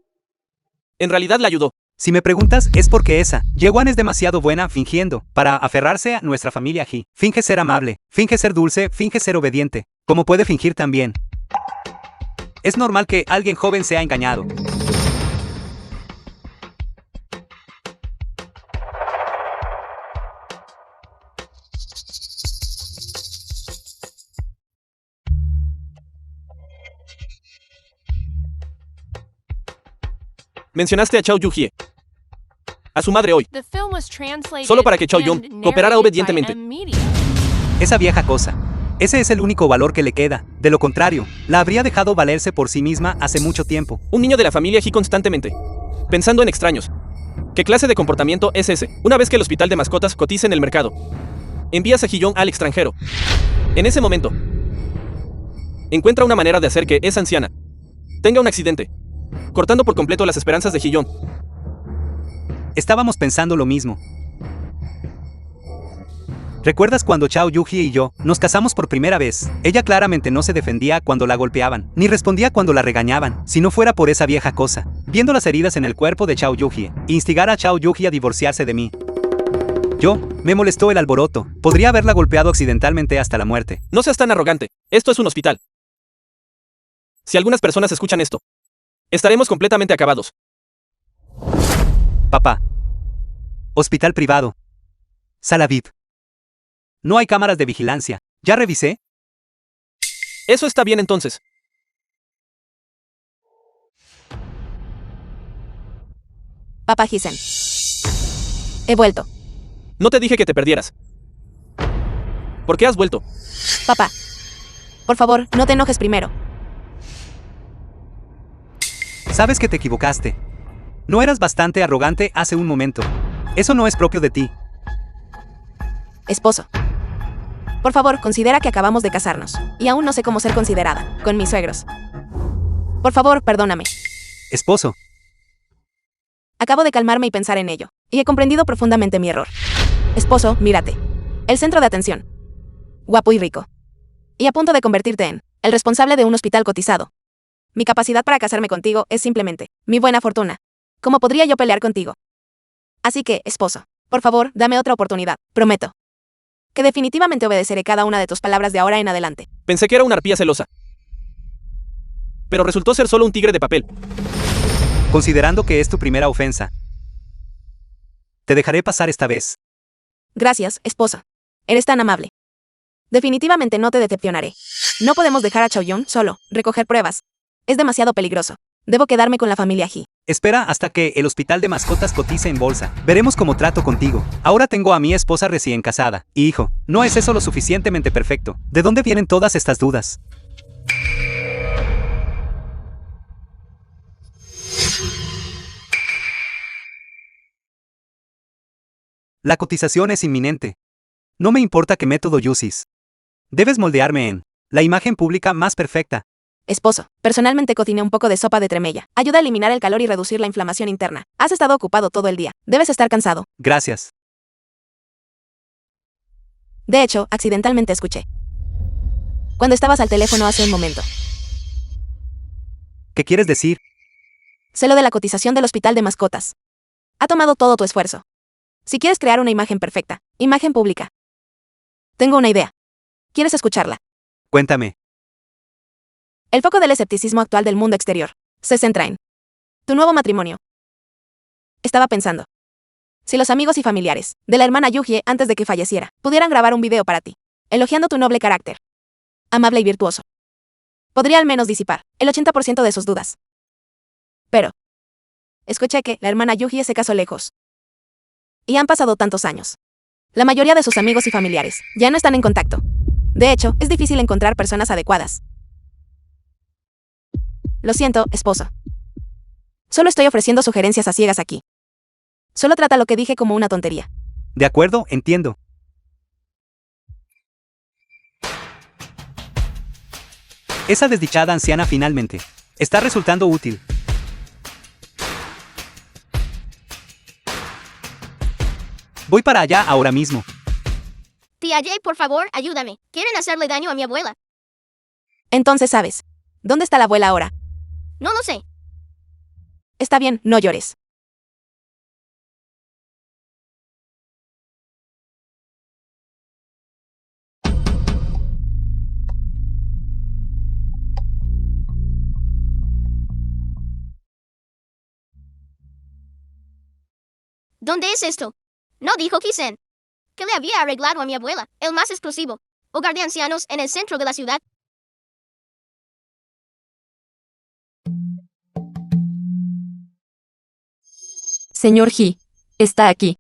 en realidad la ayudó. Si me preguntas, es porque esa, Yewan es demasiado buena fingiendo, para aferrarse a nuestra familia Ji. Finge ser amable, finge ser dulce, finge ser obediente, como puede fingir también. Es normal que alguien joven sea engañado. Mencionaste a Chao Yu-hie. A su madre hoy. The film was translated Solo para que Chao Yun and cooperara narrated by obedientemente. M Media. Esa vieja cosa. Ese es el único valor que le queda. De lo contrario, la habría dejado valerse por sí misma hace mucho tiempo. Un niño de la familia Ji constantemente. Pensando en extraños. ¿Qué clase de comportamiento es ese? Una vez que el hospital de mascotas cotiza en el mercado, envías a Ji-young al extranjero. En ese momento, encuentra una manera de hacer que esa anciana tenga un accidente, cortando por completo las esperanzas de Ji-young. Estábamos pensando lo mismo. ¿Recuerdas cuando Chao Yu-hie y yo nos casamos por primera vez? Ella claramente no se defendía cuando la golpeaban, ni respondía cuando la regañaban, si no fuera por esa vieja cosa. Viendo las heridas en el cuerpo de Chao Yu-hie, instigar a Chao Yu-hie a divorciarse de mí. Me molestó el alboroto. Podría haberla golpeado accidentalmente hasta la muerte. No seas tan arrogante. Esto es un hospital. Si algunas personas escuchan esto, estaremos completamente acabados. Papá. Hospital privado. Sala VIP. No hay cámaras de vigilancia. ¿Ya revisé? Eso está bien entonces. Papá Hisen. He vuelto. No te dije que te perdieras. ¿Por qué has vuelto? Papá. Por favor, no te enojes primero. Sabes que te equivocaste. No eras bastante arrogante hace un momento. Eso no es propio de ti. Esposo. Por favor, considera que acabamos de casarnos. Y aún no sé cómo ser considerada, con mis suegros. Por favor, perdóname. Esposo. Acabo de calmarme y pensar en ello. Y he comprendido profundamente mi error. Esposo, mírate. El centro de atención. Guapo y rico. Y a punto de convertirte en el responsable de un hospital cotizado. Mi capacidad para casarme contigo es simplemente mi buena fortuna. ¿Cómo podría yo pelear contigo? Así que, esposo, por favor, dame otra oportunidad. Prometo que definitivamente obedeceré cada una de tus palabras de ahora en adelante. Pensé que era una arpía celosa. Pero resultó ser solo un tigre de papel. Considerando que es tu primera ofensa, te dejaré pasar esta vez. Gracias, esposa. Eres tan amable. Definitivamente no te decepcionaré. No podemos dejar a Chaoyun solo, recoger pruebas. Es demasiado peligroso. Debo quedarme con la familia Ji. Espera hasta que el hospital de mascotas cotice en bolsa. Veremos cómo trato contigo. Ahora tengo a mi esposa recién casada. Y hijo, ¿no es eso lo suficientemente perfecto? ¿De dónde vienen todas estas dudas? La cotización es inminente. No me importa qué método uses. Debes moldearme en la imagen pública más perfecta. Esposo, personalmente cociné un poco de sopa de tremella. Ayuda a eliminar el calor y reducir la inflamación interna. Has estado ocupado todo el día. Debes estar cansado. Gracias. De hecho, accidentalmente escuché cuando estabas al teléfono hace un momento. ¿Qué quieres decir? Sé lo de la cotización del hospital de mascotas. Ha tomado todo tu esfuerzo. Si quieres crear una imagen perfecta, imagen pública. Tengo una idea. ¿Quieres escucharla? Cuéntame. El foco del escepticismo actual del mundo exterior se centra en tu nuevo matrimonio. Estaba pensando, si los amigos y familiares de la hermana Yuhie antes de que falleciera pudieran grabar un video para ti, elogiando tu noble carácter, amable y virtuoso, podría al menos disipar el 80% de sus dudas. Pero escuché que la hermana Yuhie se casó lejos. Y han pasado tantos años. La mayoría de sus amigos y familiares ya no están en contacto. De hecho, es difícil encontrar personas adecuadas. Lo siento, esposo. Solo estoy ofreciendo sugerencias a ciegas aquí. Solo trata lo que dije como una tontería. De acuerdo, entiendo. Esa desdichada anciana finalmente está resultando útil. Voy para allá ahora mismo. Tía Jay, por favor, ayúdame. Quieren hacerle daño a mi abuela. Entonces sabes. ¿Dónde está la abuela ahora? No lo sé. Está bien, no llores. ¿Dónde es esto? No dijo Kisen que le había arreglado a mi abuela, el más exclusivo hogar de ancianos en el centro de la ciudad. Señor He, está aquí.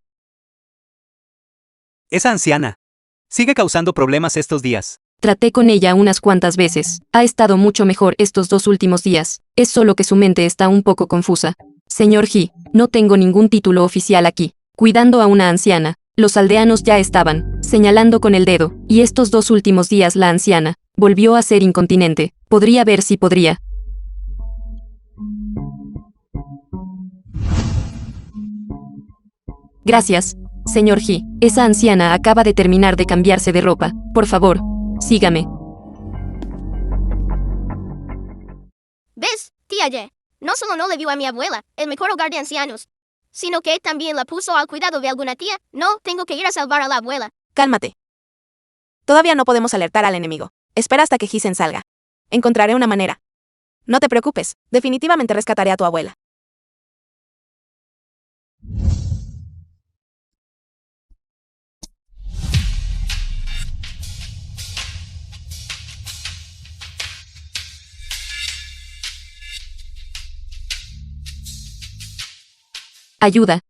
Esa anciana sigue causando problemas estos días. Traté con ella unas cuantas veces. Ha estado mucho mejor estos 2 últimos días. Es solo que su mente está un poco confusa. Señor He, no tengo ningún título oficial aquí. Cuidando a una anciana. Los aldeanos ya estaban señalando con el dedo, y estos 2 últimos días la anciana volvió a ser incontinente. Podría ver si podría. Gracias, señor He. Esa anciana acaba de terminar de cambiarse de ropa. Por favor, sígame. ¿Ves, tía Jay? No solo no le dio a mi abuela el mejor hogar de ancianos, sino que también la puso al cuidado de alguna tía. No, tengo que ir a salvar a la abuela. Cálmate. Todavía no podemos alertar al enemigo. Espera hasta que Hisen salga. Encontraré una manera. No te preocupes, definitivamente rescataré a tu abuela. Ayuda.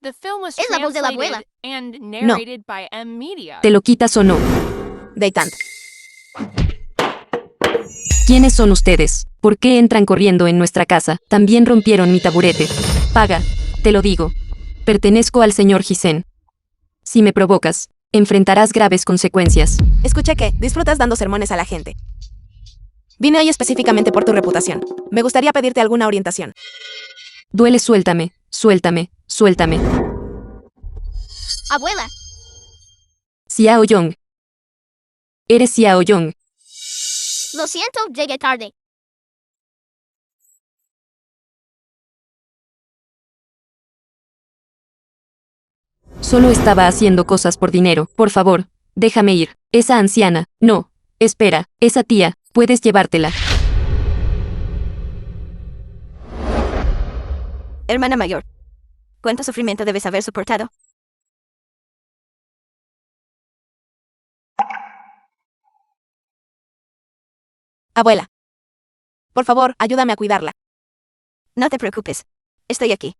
The film was Es la voz de la abuela. translated and narrated by M Media. ¿Te lo quitas o no? Deitant. ¿Quiénes son ustedes? ¿Por qué entran corriendo en nuestra casa? También rompieron mi taburete. Paga, te lo digo. Pertenezco al señor Hisen. Si me provocas, enfrentarás graves consecuencias. Escuché que disfrutas dando sermones a la gente. Vine hoy específicamente por tu reputación. Me gustaría pedirte alguna orientación. Duele, suéltame, suéltame, suéltame. Abuela, Xiao Yong. Eres Xiao Yong. lo siento, llegué tarde. Solo estaba haciendo cosas por dinero. Por favor, déjame ir. Esa anciana. No. Espera, esa tía. Puedes llevártela. Hermana mayor. ¿Cuánto sufrimiento debes haber soportado? Abuela. Por favor, ayúdame a cuidarla. No te preocupes. Estoy aquí.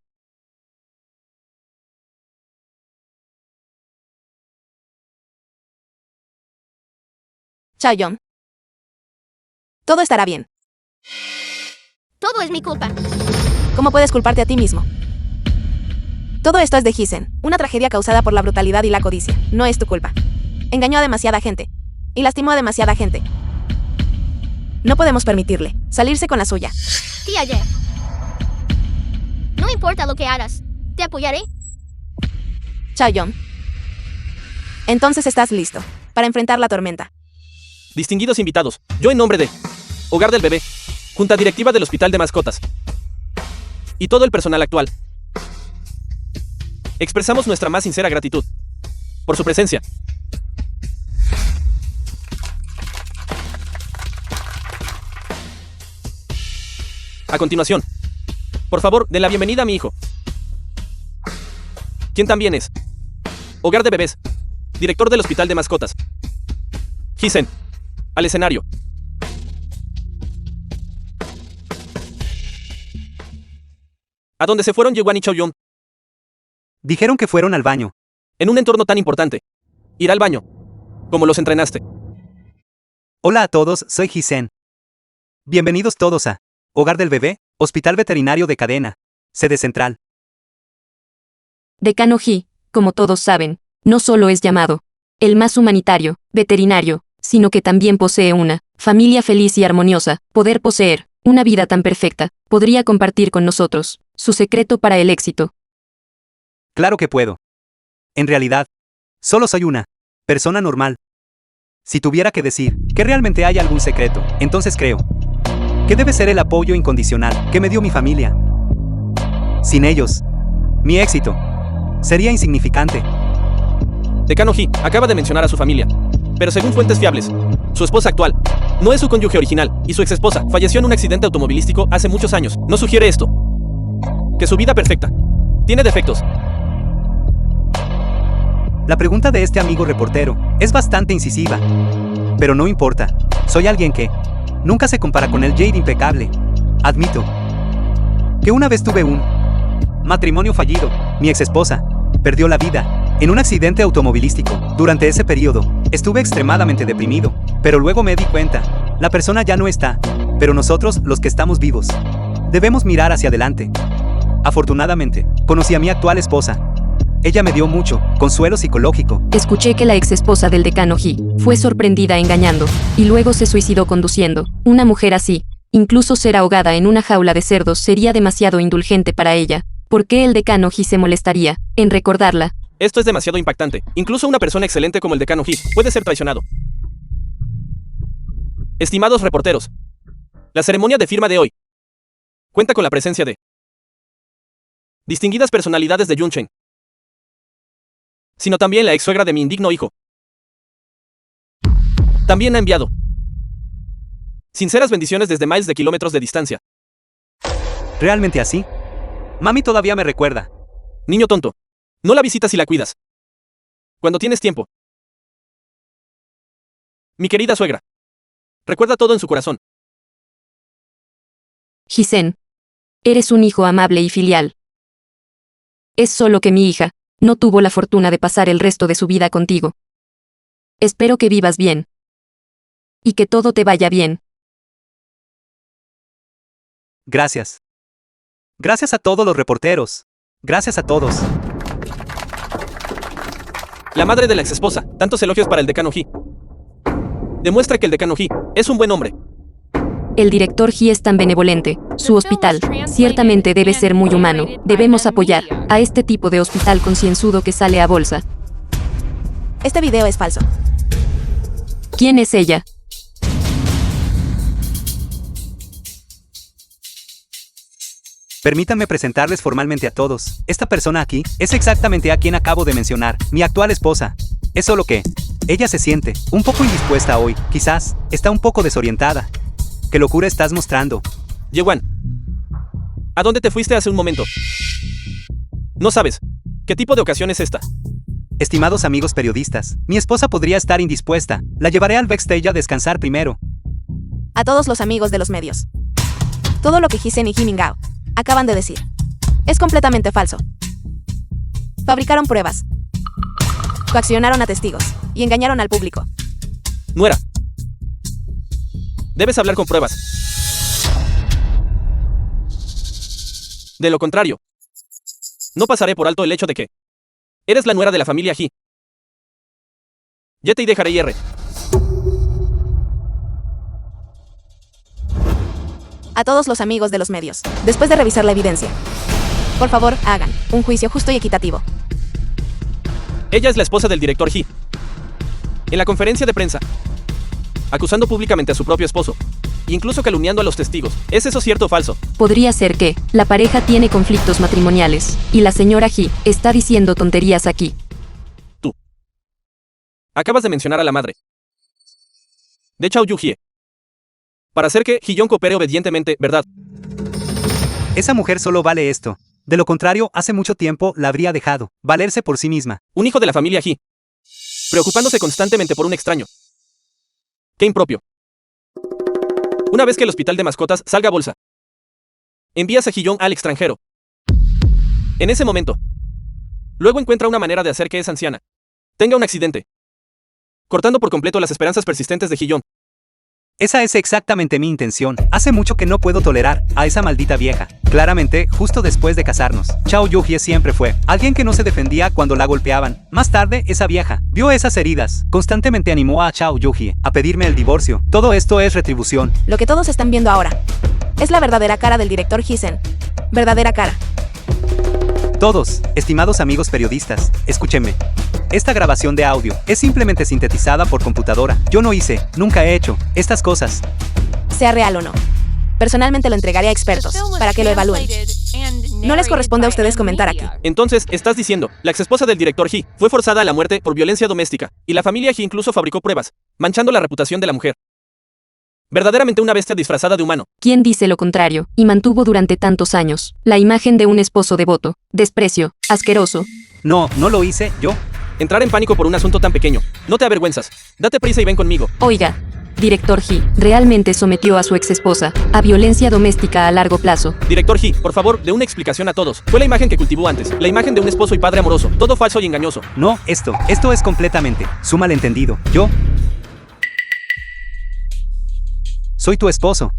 Chaeyoung. Todo estará bien. Todo es mi culpa. ¿Cómo puedes culparte a ti mismo? Todo esto es de Hisen, una tragedia causada por la brutalidad y la codicia. No es tu culpa. Engañó a demasiada gente. Y lastimó a demasiada gente. No podemos permitirle salirse con la suya. Tía Ye. No importa lo que hagas. Te apoyaré. Chaeyoung. Entonces estás listo para enfrentar la tormenta. Distinguidos invitados, yo en nombre de Hogar del Bebé, Junta Directiva del Hospital de Mascotas y todo el personal actual, expresamos nuestra más sincera gratitud por su presencia. A continuación, por favor, den la bienvenida a mi hijo, quien también es Hogar de Bebés, director del Hospital de Mascotas. Hisen, al escenario. ¿A dónde se fueron Yewan y Chaeyoung? Dijeron que fueron al baño. En un entorno tan importante. Ir al baño. Como los entrenaste. Hola a todos, soy Hisen. Bienvenidos todos a Hogar del Bebé, Hospital Veterinario de Cadena, sede central. Decano He, como todos saben, no solo es llamado el más humanitario, veterinario, sino que también posee una familia feliz y armoniosa. Poder poseer una vida tan perfecta, podría compartir con nosotros su secreto para el éxito. Claro que puedo. En realidad, solo soy una persona normal. Si tuviera que decir que realmente hay algún secreto, entonces creo que debe ser el apoyo incondicional que me dio mi familia. Sin ellos, mi éxito sería insignificante. Decano He acaba de mencionar a su familia, pero según fuentes fiables, su esposa actual no es su cónyuge original y su exesposa falleció en un accidente automovilístico hace muchos años. ¿No sugiere esto que su vida perfecta tiene defectos? La pregunta de este amigo reportero es bastante incisiva. Pero no importa, soy alguien que nunca se compara con el Jade impecable. Admito que una vez tuve un matrimonio fallido. Mi exesposa perdió la vida en un accidente automovilístico. Durante ese periodo, estuve extremadamente deprimido, pero luego me di cuenta, la persona ya no está, pero nosotros, los que estamos vivos, debemos mirar hacia adelante. Afortunadamente, conocí a mi actual esposa. Ella me dio mucho consuelo psicológico. Escuché que la exesposa del decano He fue sorprendida engañando, y luego se suicidó conduciendo. Una mujer así, incluso ser ahogada en una jaula de cerdos sería demasiado indulgente para ella. ¿Por qué el decano He se molestaría en recordarla? Esto es demasiado impactante. Incluso una persona excelente como el decano He puede ser traicionado. Estimados reporteros, la ceremonia de firma de hoy cuenta con la presencia de distinguidas personalidades de Yunchen, sino también la ex suegra de mi indigno hijo. También ha enviado sinceras bendiciones desde miles de kilómetros de distancia. ¿Realmente así? Mami todavía me recuerda. Niño tonto, no la visitas y la cuidas cuando tienes tiempo. Mi querida suegra, recuerda todo en su corazón. Hisen, eres un hijo amable y filial. Es solo que mi hija no tuvo la fortuna de pasar el resto de su vida contigo. Espero que vivas bien. Y que todo te vaya bien. Gracias. Gracias a todos los reporteros. Gracias a todos. La madre de la exesposa, tantos elogios para el decano He. Demuestra que el decano He es un buen hombre. El director He es tan benevolente. Su hospital ciertamente debe ser muy humano. Debemos apoyar a este tipo de hospital concienzudo que sale a bolsa. Este video es falso. ¿Quién es ella? Permítanme presentarles formalmente a todos. Esta persona aquí es exactamente a quien acabo de mencionar, mi actual esposa. Es solo que ella se siente un poco indispuesta hoy. Quizás está un poco desorientada. ¿Qué locura estás mostrando? Yewan, ¿a dónde te fuiste hace un momento? No sabes qué tipo de ocasión es esta. Estimados amigos periodistas, mi esposa podría estar indispuesta. La llevaré al backstage a descansar primero. A todos los amigos de los medios. Todo lo que Hisen y Himingao acaban de decir es completamente falso. Fabricaron pruebas, coaccionaron a testigos y engañaron al público. Nuera, debes hablar con pruebas. De lo contrario, No pasaré por alto el hecho de que eres la nuera de la familia Ji. Ya te dejaré ir. A todos los amigos de los medios, después de revisar la evidencia, por favor, hagan un juicio justo y equitativo. Ella es la esposa del director Ji. En la conferencia de prensa, acusando públicamente a su propio esposo, incluso calumniando a los testigos. ¿Es eso cierto o falso? Podría ser que la pareja tiene conflictos matrimoniales y la señora Ji está diciendo tonterías aquí. Tú acabas de mencionar a la madre de Chao Yu-hye para hacer que Ji-young coopere obedientemente, ¿verdad? Esa mujer solo vale esto. De lo contrario, hace mucho tiempo la habría dejado valerse por sí misma. Un hijo de la familia Ji, preocupándose constantemente por un extraño. ¡Qué impropio! Una vez que el hospital de mascotas salga a bolsa, envías a Ji-young al extranjero. En ese momento, luego encuentra una manera de hacer que esa anciana tenga un accidente, cortando por completo las esperanzas persistentes de Ji-young. Esa es exactamente mi intención. Hace mucho que no puedo tolerar a esa maldita vieja. Claramente, justo después de casarnos, Chao Yu-hye siempre fue alguien que no se defendía cuando la golpeaban. Más tarde, esa vieja vio esas heridas. Constantemente animó a Chao Yu-hye a pedirme el divorcio. Todo esto es retribución. Lo que todos están viendo ahora es la verdadera cara del director Hisen. Verdadera cara. Todos, estimados amigos periodistas, escúchenme. Esta grabación de audio es simplemente sintetizada por computadora. Yo no hice, nunca he hecho estas cosas. Sea real o no. Personalmente lo entregaré a expertos para que lo evalúen. No les corresponde a ustedes comentar aquí. Entonces, estás diciendo, la exesposa del director Ji fue forzada a la muerte por violencia doméstica, y la familia Ji incluso fabricó pruebas, manchando la reputación de la mujer. Verdaderamente una bestia disfrazada de humano. ¿Quién dice lo contrario? Y mantuvo durante tantos años la imagen de un esposo devoto, desprecio, asqueroso. No lo hice yo. Entrar en pánico por un asunto tan pequeño. No te avergüenzas. Date prisa y ven conmigo. Oiga, director Ji realmente sometió a su exesposa a violencia doméstica a largo plazo. Director Ji, por favor, dé una explicación a todos. Fue la imagen que cultivó antes, la imagen de un esposo y padre amoroso, todo falso y engañoso. No, esto es completamente su malentendido. Yo soy tu esposo.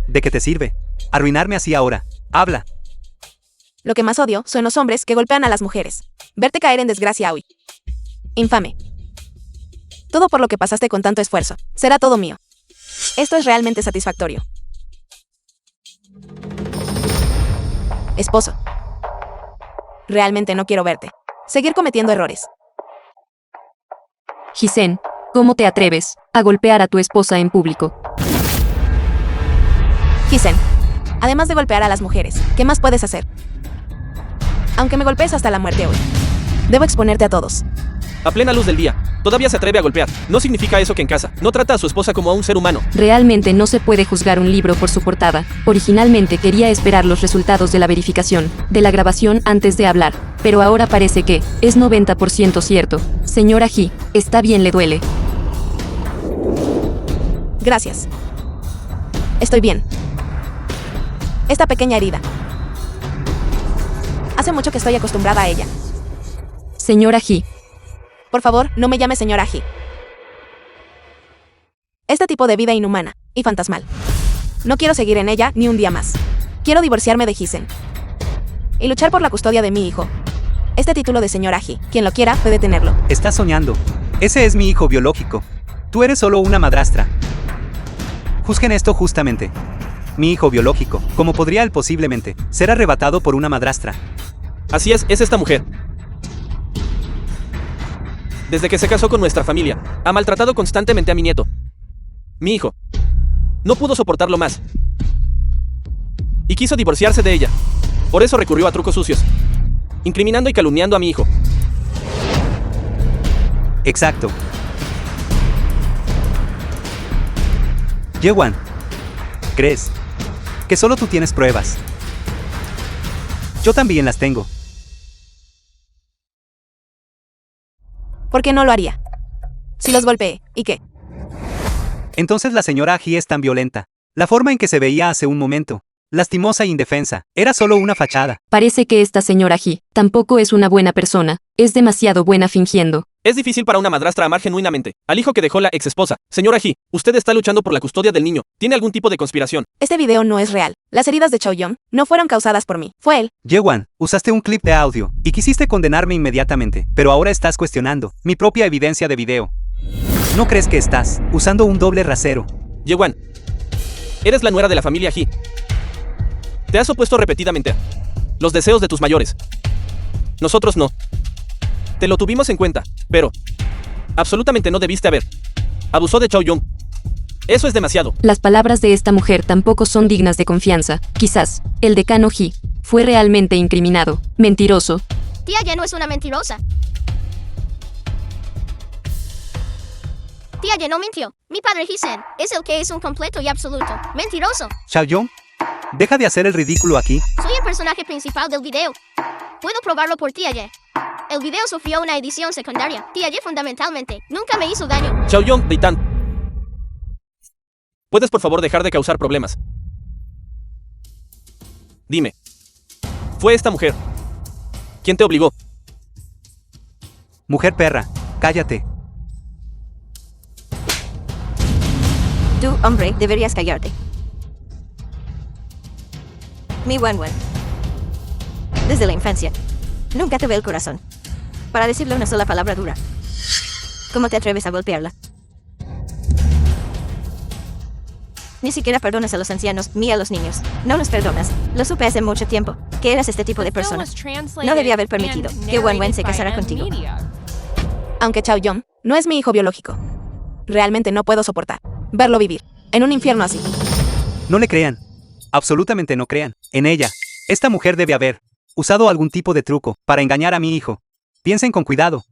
¿De qué te sirve arruinarme así ahora? Habla. Lo que más odio son los hombres que golpean a las mujeres. Verte caer en desgracia hoy. Infame. Todo por lo que pasaste con tanto esfuerzo. Será todo mío. Esto es realmente satisfactorio. Esposo. Realmente no quiero verte seguir cometiendo errores. Hisen, ¿cómo te atreves a golpear a tu esposa en público? Hisen, además de golpear a las mujeres, ¿qué más puedes hacer? Aunque me golpees hasta la muerte hoy, debo exponerte a todos. A plena luz del día, todavía se atreve a golpear. No significa eso que en casa no trata a su esposa como a un ser humano. Realmente no se puede juzgar un libro por su portada. Originalmente quería esperar los resultados de la verificación de la grabación antes de hablar, pero ahora parece que es 90% cierto. Señora Ji, está bien, le duele. Gracias. Estoy bien. Esta pequeña herida. Hace mucho que estoy acostumbrada a ella. Señora Ji. Por favor, no me llame señora Ji. Este tipo de vida inhumana y fantasmal. No quiero seguir en ella ni un día más. Quiero divorciarme de Hisen y luchar por la custodia de mi hijo. Este título de señora Ji, quien lo quiera puede tenerlo. Estás soñando. Ese es mi hijo biológico. Tú eres solo una madrastra. Juzguen esto justamente. Mi hijo biológico, ¿cómo podría él posiblemente ser arrebatado por una madrastra? Así es esta mujer. Desde que se casó con nuestra familia, ha maltratado constantemente a mi nieto. Mi hijo no pudo soportarlo más y quiso divorciarse de ella. Por eso recurrió a trucos sucios, incriminando y calumniando a mi hijo. Exacto. Yewan, ¿crees que solo tú tienes pruebas? Yo también las tengo. ¿Por qué no lo haría? Si los golpeé, ¿y qué? Entonces la señora Ji es tan violenta. La forma en que se veía hace un momento, lastimosa e indefensa, era solo una fachada. Parece que esta señora Ji tampoco es una buena persona. Es demasiado buena fingiendo. Es difícil para una madrastra amar genuinamente al hijo que dejó la ex esposa. Señora Ji, usted está luchando por la custodia del niño. ¿Tiene algún tipo de conspiración? Este video no es real. Las heridas de Chaoyong no fueron causadas por mí. Fue él. Yewan, usaste un clip de audio y quisiste condenarme inmediatamente, pero ahora estás cuestionando mi propia evidencia de video. ¿No crees que estás usando un doble rasero? Yewan, eres la nuera de la familia Ji. Te has opuesto repetidamente a los deseos de tus mayores. Nosotros no. Te lo tuvimos en cuenta, pero absolutamente no debiste haber. Abusó de Chaoyong. Eso es demasiado. Las palabras de esta mujer tampoco son dignas de confianza. Quizás, el decano Ji fue realmente incriminado. Mentiroso. Tía Ye no es una mentirosa. Tía Ye no mintió. Mi padre Hisen es el que es un completo y absoluto mentiroso. Chaoyong, deja de hacer el ridículo aquí. Soy el personaje principal del video. Puedo probarlo por Tía Ye. El video sufrió una edición secundaria. Tía Ye fundamentalmente nunca me hizo daño. Chaoyong, Deitan. ¿Puedes por favor dejar de causar problemas? Dime. ¿Fue esta mujer quien te obligó? Mujer perra, cállate. Tú, hombre, deberías callarte. Mi Wenwen. Desde la infancia, nunca tuve el corazón para decirle una sola palabra dura. ¿Cómo te atreves a golpearla? Ni siquiera perdonas a los ancianos ni a los niños. No los perdonas. Lo supe hace mucho tiempo, que eras este tipo de persona. No debía haber permitido que Wenwen se casara contigo. Aunque Chaoyong no es mi hijo biológico. Realmente no puedo soportar verlo vivir en un infierno así. No le crean. Absolutamente no crean. En ella. Esta mujer debe haber usado algún tipo de truco para engañar a mi hijo. Piensen con cuidado.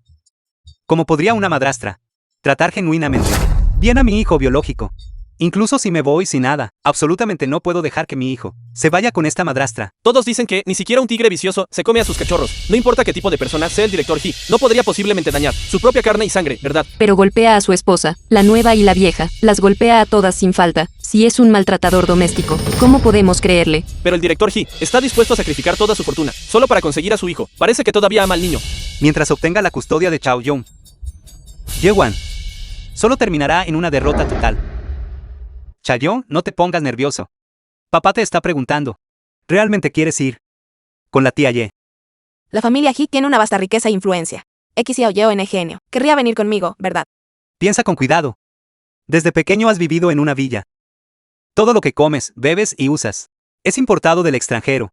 ¿Cómo podría una madrastra tratar genuinamente bien a mi hijo biológico? Incluso si me voy sin nada, absolutamente no puedo dejar que mi hijo se vaya con esta madrastra. Todos dicen que ni siquiera un tigre vicioso se come a sus cachorros. No importa qué tipo de persona sea el director Ji, no podría posiblemente dañar su propia carne y sangre, ¿verdad? Pero golpea a su esposa, la nueva y la vieja. Las golpea a todas sin falta. Si es un maltratador doméstico, ¿cómo podemos creerle? Pero el director Ji está dispuesto a sacrificar toda su fortuna solo para conseguir a su hijo. Parece que todavía ama al niño. Mientras obtenga la custodia de Chaoyong, Yewan solo terminará en una derrota total. Chaoyong, no te pongas nervioso. Papá te está preguntando. ¿Realmente quieres ir con la tía Ye? La familia Ji tiene una vasta riqueza e influencia. X y Aoyeo en genio. Querría venir conmigo, ¿verdad? Piensa con cuidado. Desde pequeño has vivido en una villa. Todo lo que comes, bebes y usas es importado del extranjero.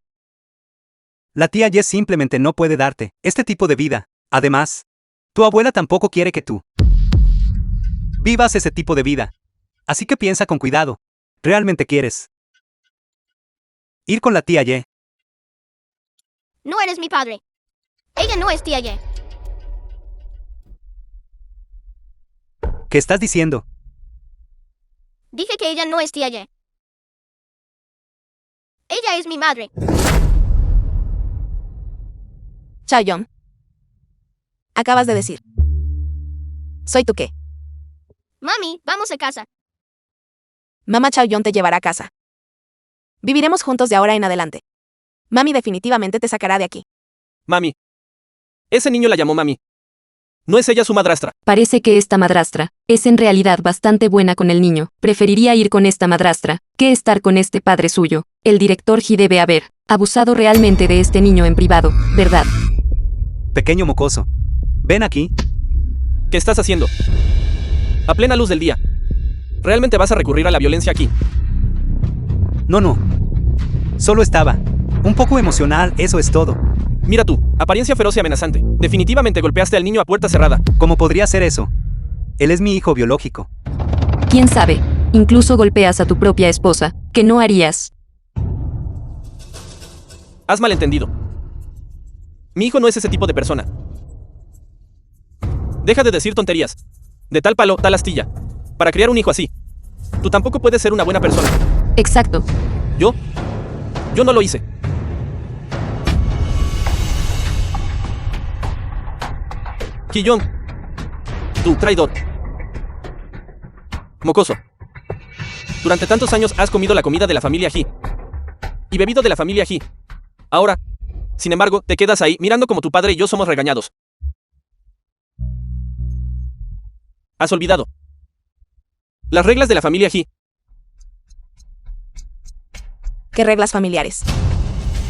La tía Ye simplemente no puede darte este tipo de vida. Además, tu abuela tampoco quiere que tú vivas ese tipo de vida. Así que piensa con cuidado. ¿Realmente quieres ir con la tía Ye? No eres mi padre. Ella no es Tía Ye. ¿Qué estás diciendo? Dije que ella no es Tía Ye. Ella es mi madre. Chaoyong. Acabas de decir. ¿Soy tú qué? Mami, vamos a casa. Mamá Chaoyong te llevará a casa. Viviremos juntos de ahora en adelante. Mami definitivamente te sacará de aquí. Mami. Ese niño la llamó mami. No es ella su madrastra. Parece que esta madrastra es en realidad bastante buena con el niño. Preferiría ir con esta madrastra que estar con este padre suyo. El director Ji debe haber abusado realmente de este niño en privado, ¿verdad? Pequeño mocoso. Ven aquí. ¿Qué estás haciendo? A plena luz del día. ¿Realmente vas a recurrir a la violencia aquí? No. Solo estaba un poco emocional, eso es todo. Mira tú, apariencia feroz y amenazante. Definitivamente golpeaste al niño a puerta cerrada. ¿Cómo podría ser eso? Él es mi hijo biológico. ¿Quién sabe? Incluso golpeas a tu propia esposa. ¿Qué no harías? Has malentendido. Mi hijo no es ese tipo de persona. Deja de decir tonterías. De tal palo, tal astilla. Para criar un hijo así. Tú tampoco puedes ser una buena persona. Exacto. ¿Yo? Yo no lo hice. Ki-yong. Tú, traidor. Mocoso. Durante tantos años has comido la comida de la familia Ji. Y bebido de la familia Ji. Ahora, sin embargo, te quedas ahí mirando como tu padre y yo somos regañados. Has olvidado las reglas de la familia He. ¿Qué reglas familiares?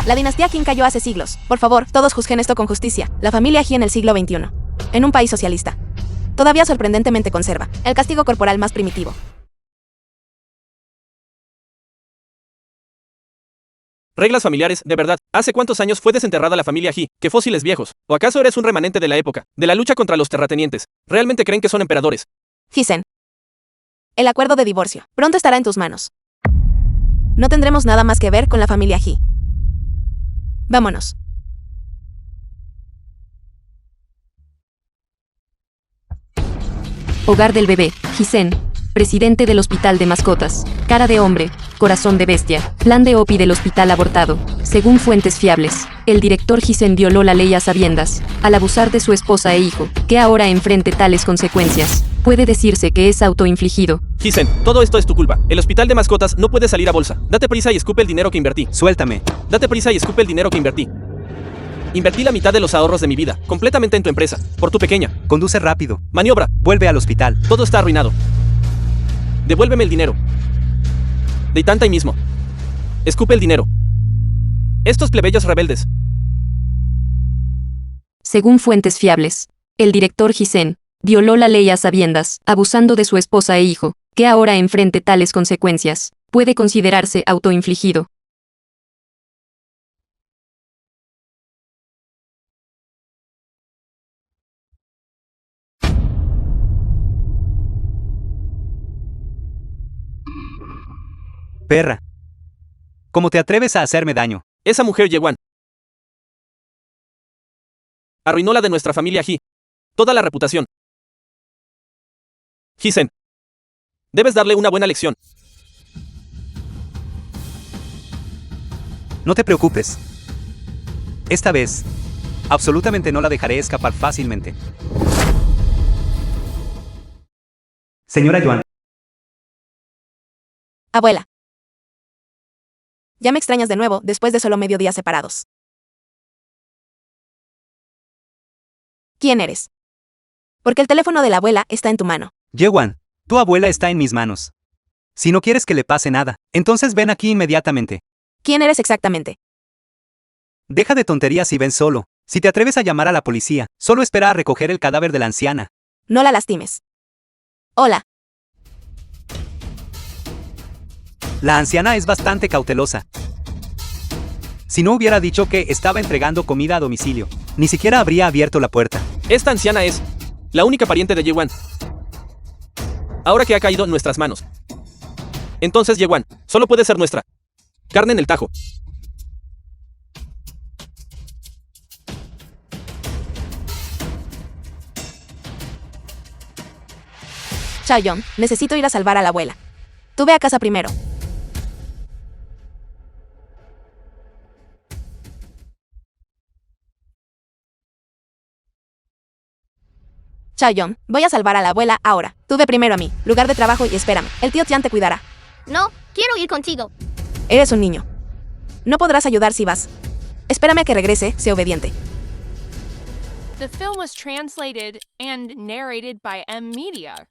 La dinastía Qin cayó hace siglos. Por favor, todos juzguen esto con justicia. La familia He en el siglo XXI. En un país socialista. Todavía sorprendentemente conserva el castigo corporal más primitivo. Reglas familiares, de verdad. ¿Hace cuántos años fue desenterrada la familia He? ¿Qué fósiles viejos? ¿O acaso eres un remanente de la época, de la lucha contra los terratenientes? ¿Realmente creen que son emperadores? Hissen. El acuerdo de divorcio pronto estará en tus manos. No tendremos nada más que ver con la familia He. Vámonos. Hogar del bebé, Hissen. Presidente del hospital de mascotas. Cara de hombre, corazón de bestia. Plan de OPI del hospital abortado. Según fuentes fiables, el director Hissen violó la ley a sabiendas, al abusar de su esposa e hijo, que ahora enfrente tales consecuencias. Puede decirse que es autoinfligido. Hissen, todo esto es tu culpa. El hospital de mascotas no puede salir a bolsa. Date prisa y escupe el dinero que invertí. Suéltame. Date prisa y escupe el dinero que invertí. Invertí la mitad de los ahorros de mi vida, completamente en tu empresa, por tu pequeña. Conduce rápido. Maniobra. Vuelve al hospital. Todo está arruinado. Devuélveme el dinero. De tanta ahí mismo. Escupe el dinero. Estos plebeyos rebeldes. Según fuentes fiables, el director Hissen violó la ley a sabiendas, abusando de su esposa e hijo, que ahora enfrente tales consecuencias. Puede considerarse autoinfligido. Perra. ¿Cómo te atreves a hacerme daño? Esa mujer Yewan arruinó la de nuestra familia He. Toda la reputación. Hissen, debes darle una buena lección. No te preocupes. Esta vez, absolutamente no la dejaré escapar fácilmente. Señora Yuan. Abuela. Ya me extrañas de nuevo, después de solo medio día separados. ¿Quién eres? Porque el teléfono de la abuela está en tu mano. Yewan, tu abuela está en mis manos. Si no quieres que le pase nada, entonces ven aquí inmediatamente. ¿Quién eres exactamente? Deja de tonterías y ven solo. Si te atreves a llamar a la policía, solo espera a recoger el cadáver de la anciana. No la lastimes. Hola. La anciana es bastante cautelosa. Si no hubiera dicho que estaba entregando comida a domicilio, ni siquiera habría abierto la puerta. Esta anciana es la única pariente de Yewan. Ahora que ha caído en nuestras manos. Entonces Yewan solo puede ser nuestra. Carne en el tajo. Chaoyong, necesito ir a salvar a la abuela. Tú ve a casa primero. Chaoyong, voy a salvar a la abuela ahora. Tú ve primero a mi lugar de trabajo y espérame. El tío Tian te cuidará. No, quiero ir contigo. Eres un niño. No podrás ayudar si vas. Espérame a que regrese, sé obediente. The film was translated and narrated by M Media.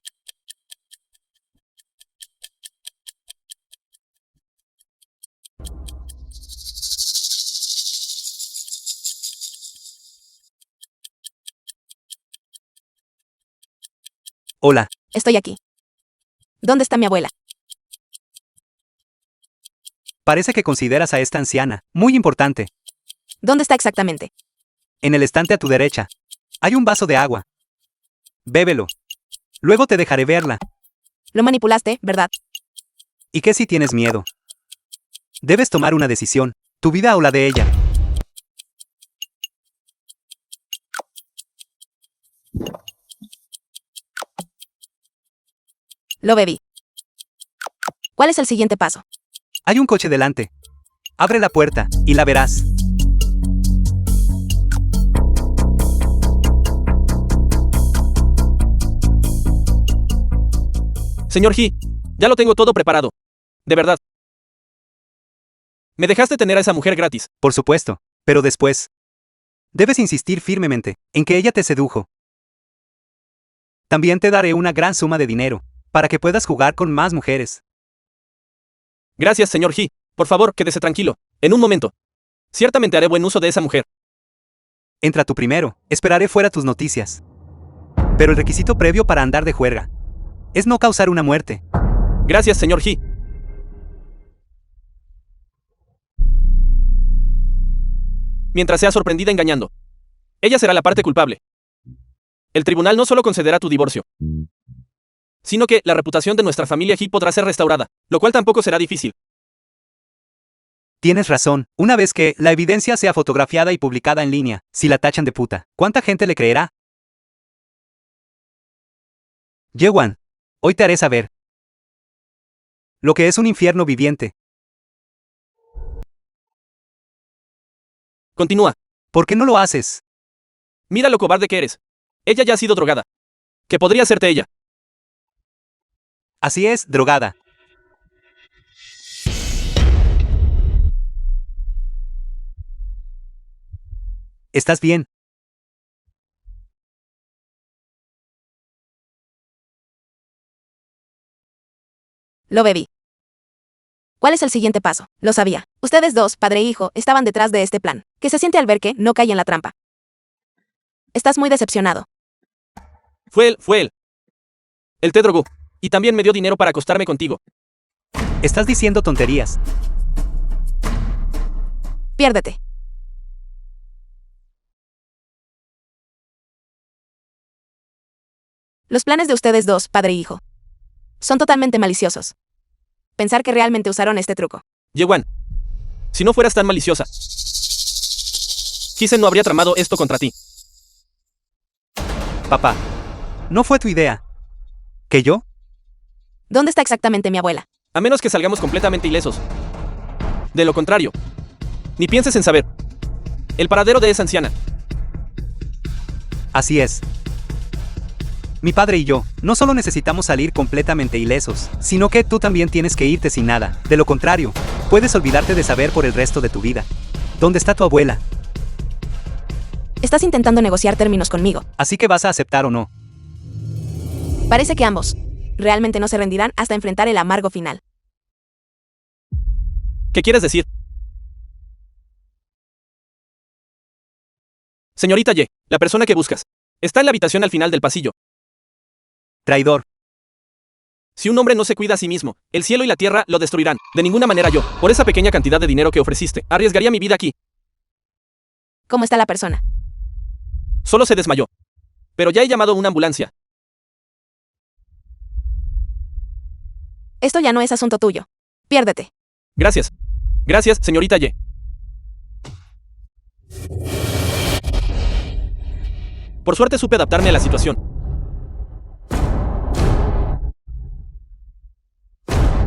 Hola. Estoy aquí. ¿Dónde está mi abuela? Parece que consideras a esta anciana muy importante. ¿Dónde está exactamente? En el estante a tu derecha. Hay un vaso de agua. Bébelo. Luego te dejaré verla. Lo manipulaste, ¿verdad? ¿Y qué si tienes miedo? Debes tomar una decisión, tu vida o la de ella. Lo bebí. ¿Cuál es el siguiente paso? Hay un coche delante. Abre la puerta, y la verás. Señor He, ya lo tengo todo preparado. De verdad. Me dejaste tener a esa mujer gratis. Por supuesto, pero después. Debes insistir firmemente en que ella te sedujo. También te daré una gran suma de dinero, para que puedas jugar con más mujeres. Gracias, señor He. Por favor, quédese tranquilo. En un momento. Ciertamente haré buen uso de esa mujer. Entra tú primero, esperaré fuera tus noticias. Pero el requisito previo para andar de juerga es no causar una muerte. Gracias, señor He. Mientras sea sorprendida engañando, ella será la parte culpable. El tribunal no solo concederá tu divorcio, sino que la reputación de nuestra familia He podrá ser restaurada, lo cual tampoco será difícil. Tienes razón, una vez que la evidencia sea fotografiada y publicada en línea, si la tachan de puta, ¿cuánta gente le creerá? Yewan, hoy te haré saber lo que es un infierno viviente. Continúa. ¿Por qué no lo haces? Mira lo cobarde que eres. Ella ya ha sido drogada. ¿Qué podría hacerte ella? Así es, drogada. ¿Estás bien? Lo bebí. ¿Cuál es el siguiente paso? Lo sabía. Ustedes dos, padre e hijo, estaban detrás de este plan. ¿Qué se siente al ver que no cae en la trampa? Estás muy decepcionado. Fue él. Él te drogó. Y también me dio dinero para acostarme contigo. Estás diciendo tonterías. Piérdete. Los planes de ustedes dos, padre e hijo, son totalmente maliciosos. Pensar que realmente usaron este truco. Yewan, si no fueras tan maliciosa, Kisen no habría tramado esto contra ti. Papá, no fue tu idea. ¿Que yo? ¿Dónde está exactamente mi abuela? A menos que salgamos completamente ilesos. De lo contrario, ni pienses en saber el paradero de esa anciana. Así es. Mi padre y yo no solo necesitamos salir completamente ilesos, sino que tú también tienes que irte sin nada. De lo contrario, puedes olvidarte de saber por el resto de tu vida. ¿Dónde está tu abuela? Estás intentando negociar términos conmigo. Así que vas a aceptar o no. Parece que ambos realmente no se rendirán hasta enfrentar el amargo final. ¿Qué quieres decir? Señorita Ye, la persona que buscas está en la habitación al final del pasillo. Traidor. Si un hombre no se cuida a sí mismo, el cielo y la tierra lo destruirán. De ninguna manera yo, por esa pequeña cantidad de dinero que ofreciste, arriesgaría mi vida aquí. ¿Cómo está la persona? Solo se desmayó. Pero ya he llamado a una ambulancia. Esto ya no es asunto tuyo. Piérdete. Gracias. Gracias, señorita Ye. Por suerte supe adaptarme a la situación.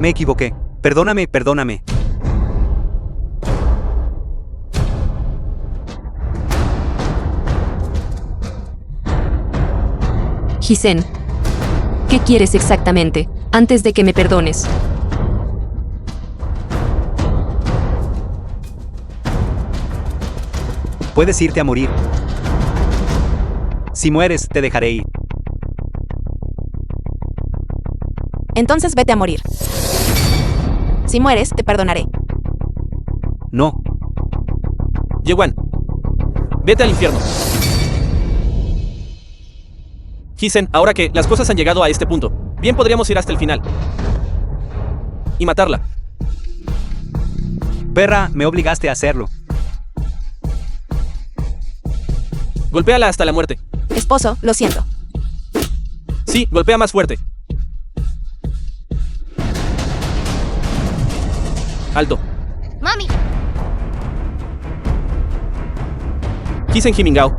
Me equivoqué. Perdóname. Hisen, ¿qué quieres exactamente, antes de que me perdones? Puedes irte a morir. Si mueres, te dejaré ir. Entonces vete a morir. Si mueres, te perdonaré. No. Yewan, vete al infierno. Hisen, ahora que las cosas han llegado a este punto, bien podríamos ir hasta el final. Y matarla. Perra, me obligaste a hacerlo. Golpéala hasta la muerte. Esposo, lo siento. Sí, golpea más fuerte. Alto. Mami, Hisen Himingao.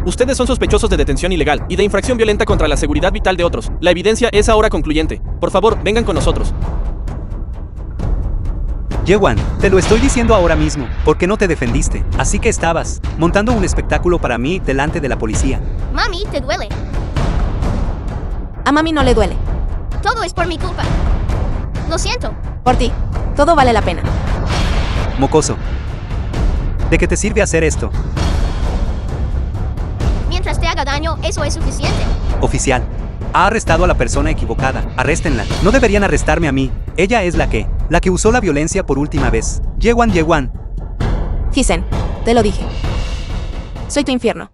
Ustedes son sospechosos de detención ilegal y de infracción violenta contra la seguridad vital de otros. La evidencia es ahora concluyente. Por favor, vengan con nosotros. Yewan, te lo estoy diciendo ahora mismo, porque no te defendiste, así que estabas montando un espectáculo para mí delante de la policía. mami, te duele. A mami no le duele. Todo es por mi culpa. Lo siento. Por ti, todo vale la pena. Mocoso. ¿De qué te sirve hacer esto? Mientras te haga daño, eso es suficiente. Oficial. Ha arrestado a la persona equivocada. Arréstenla. No deberían arrestarme a mí. Ella es la que usó la violencia por última vez. Yewan. Hisen, te lo dije. Soy tu infierno.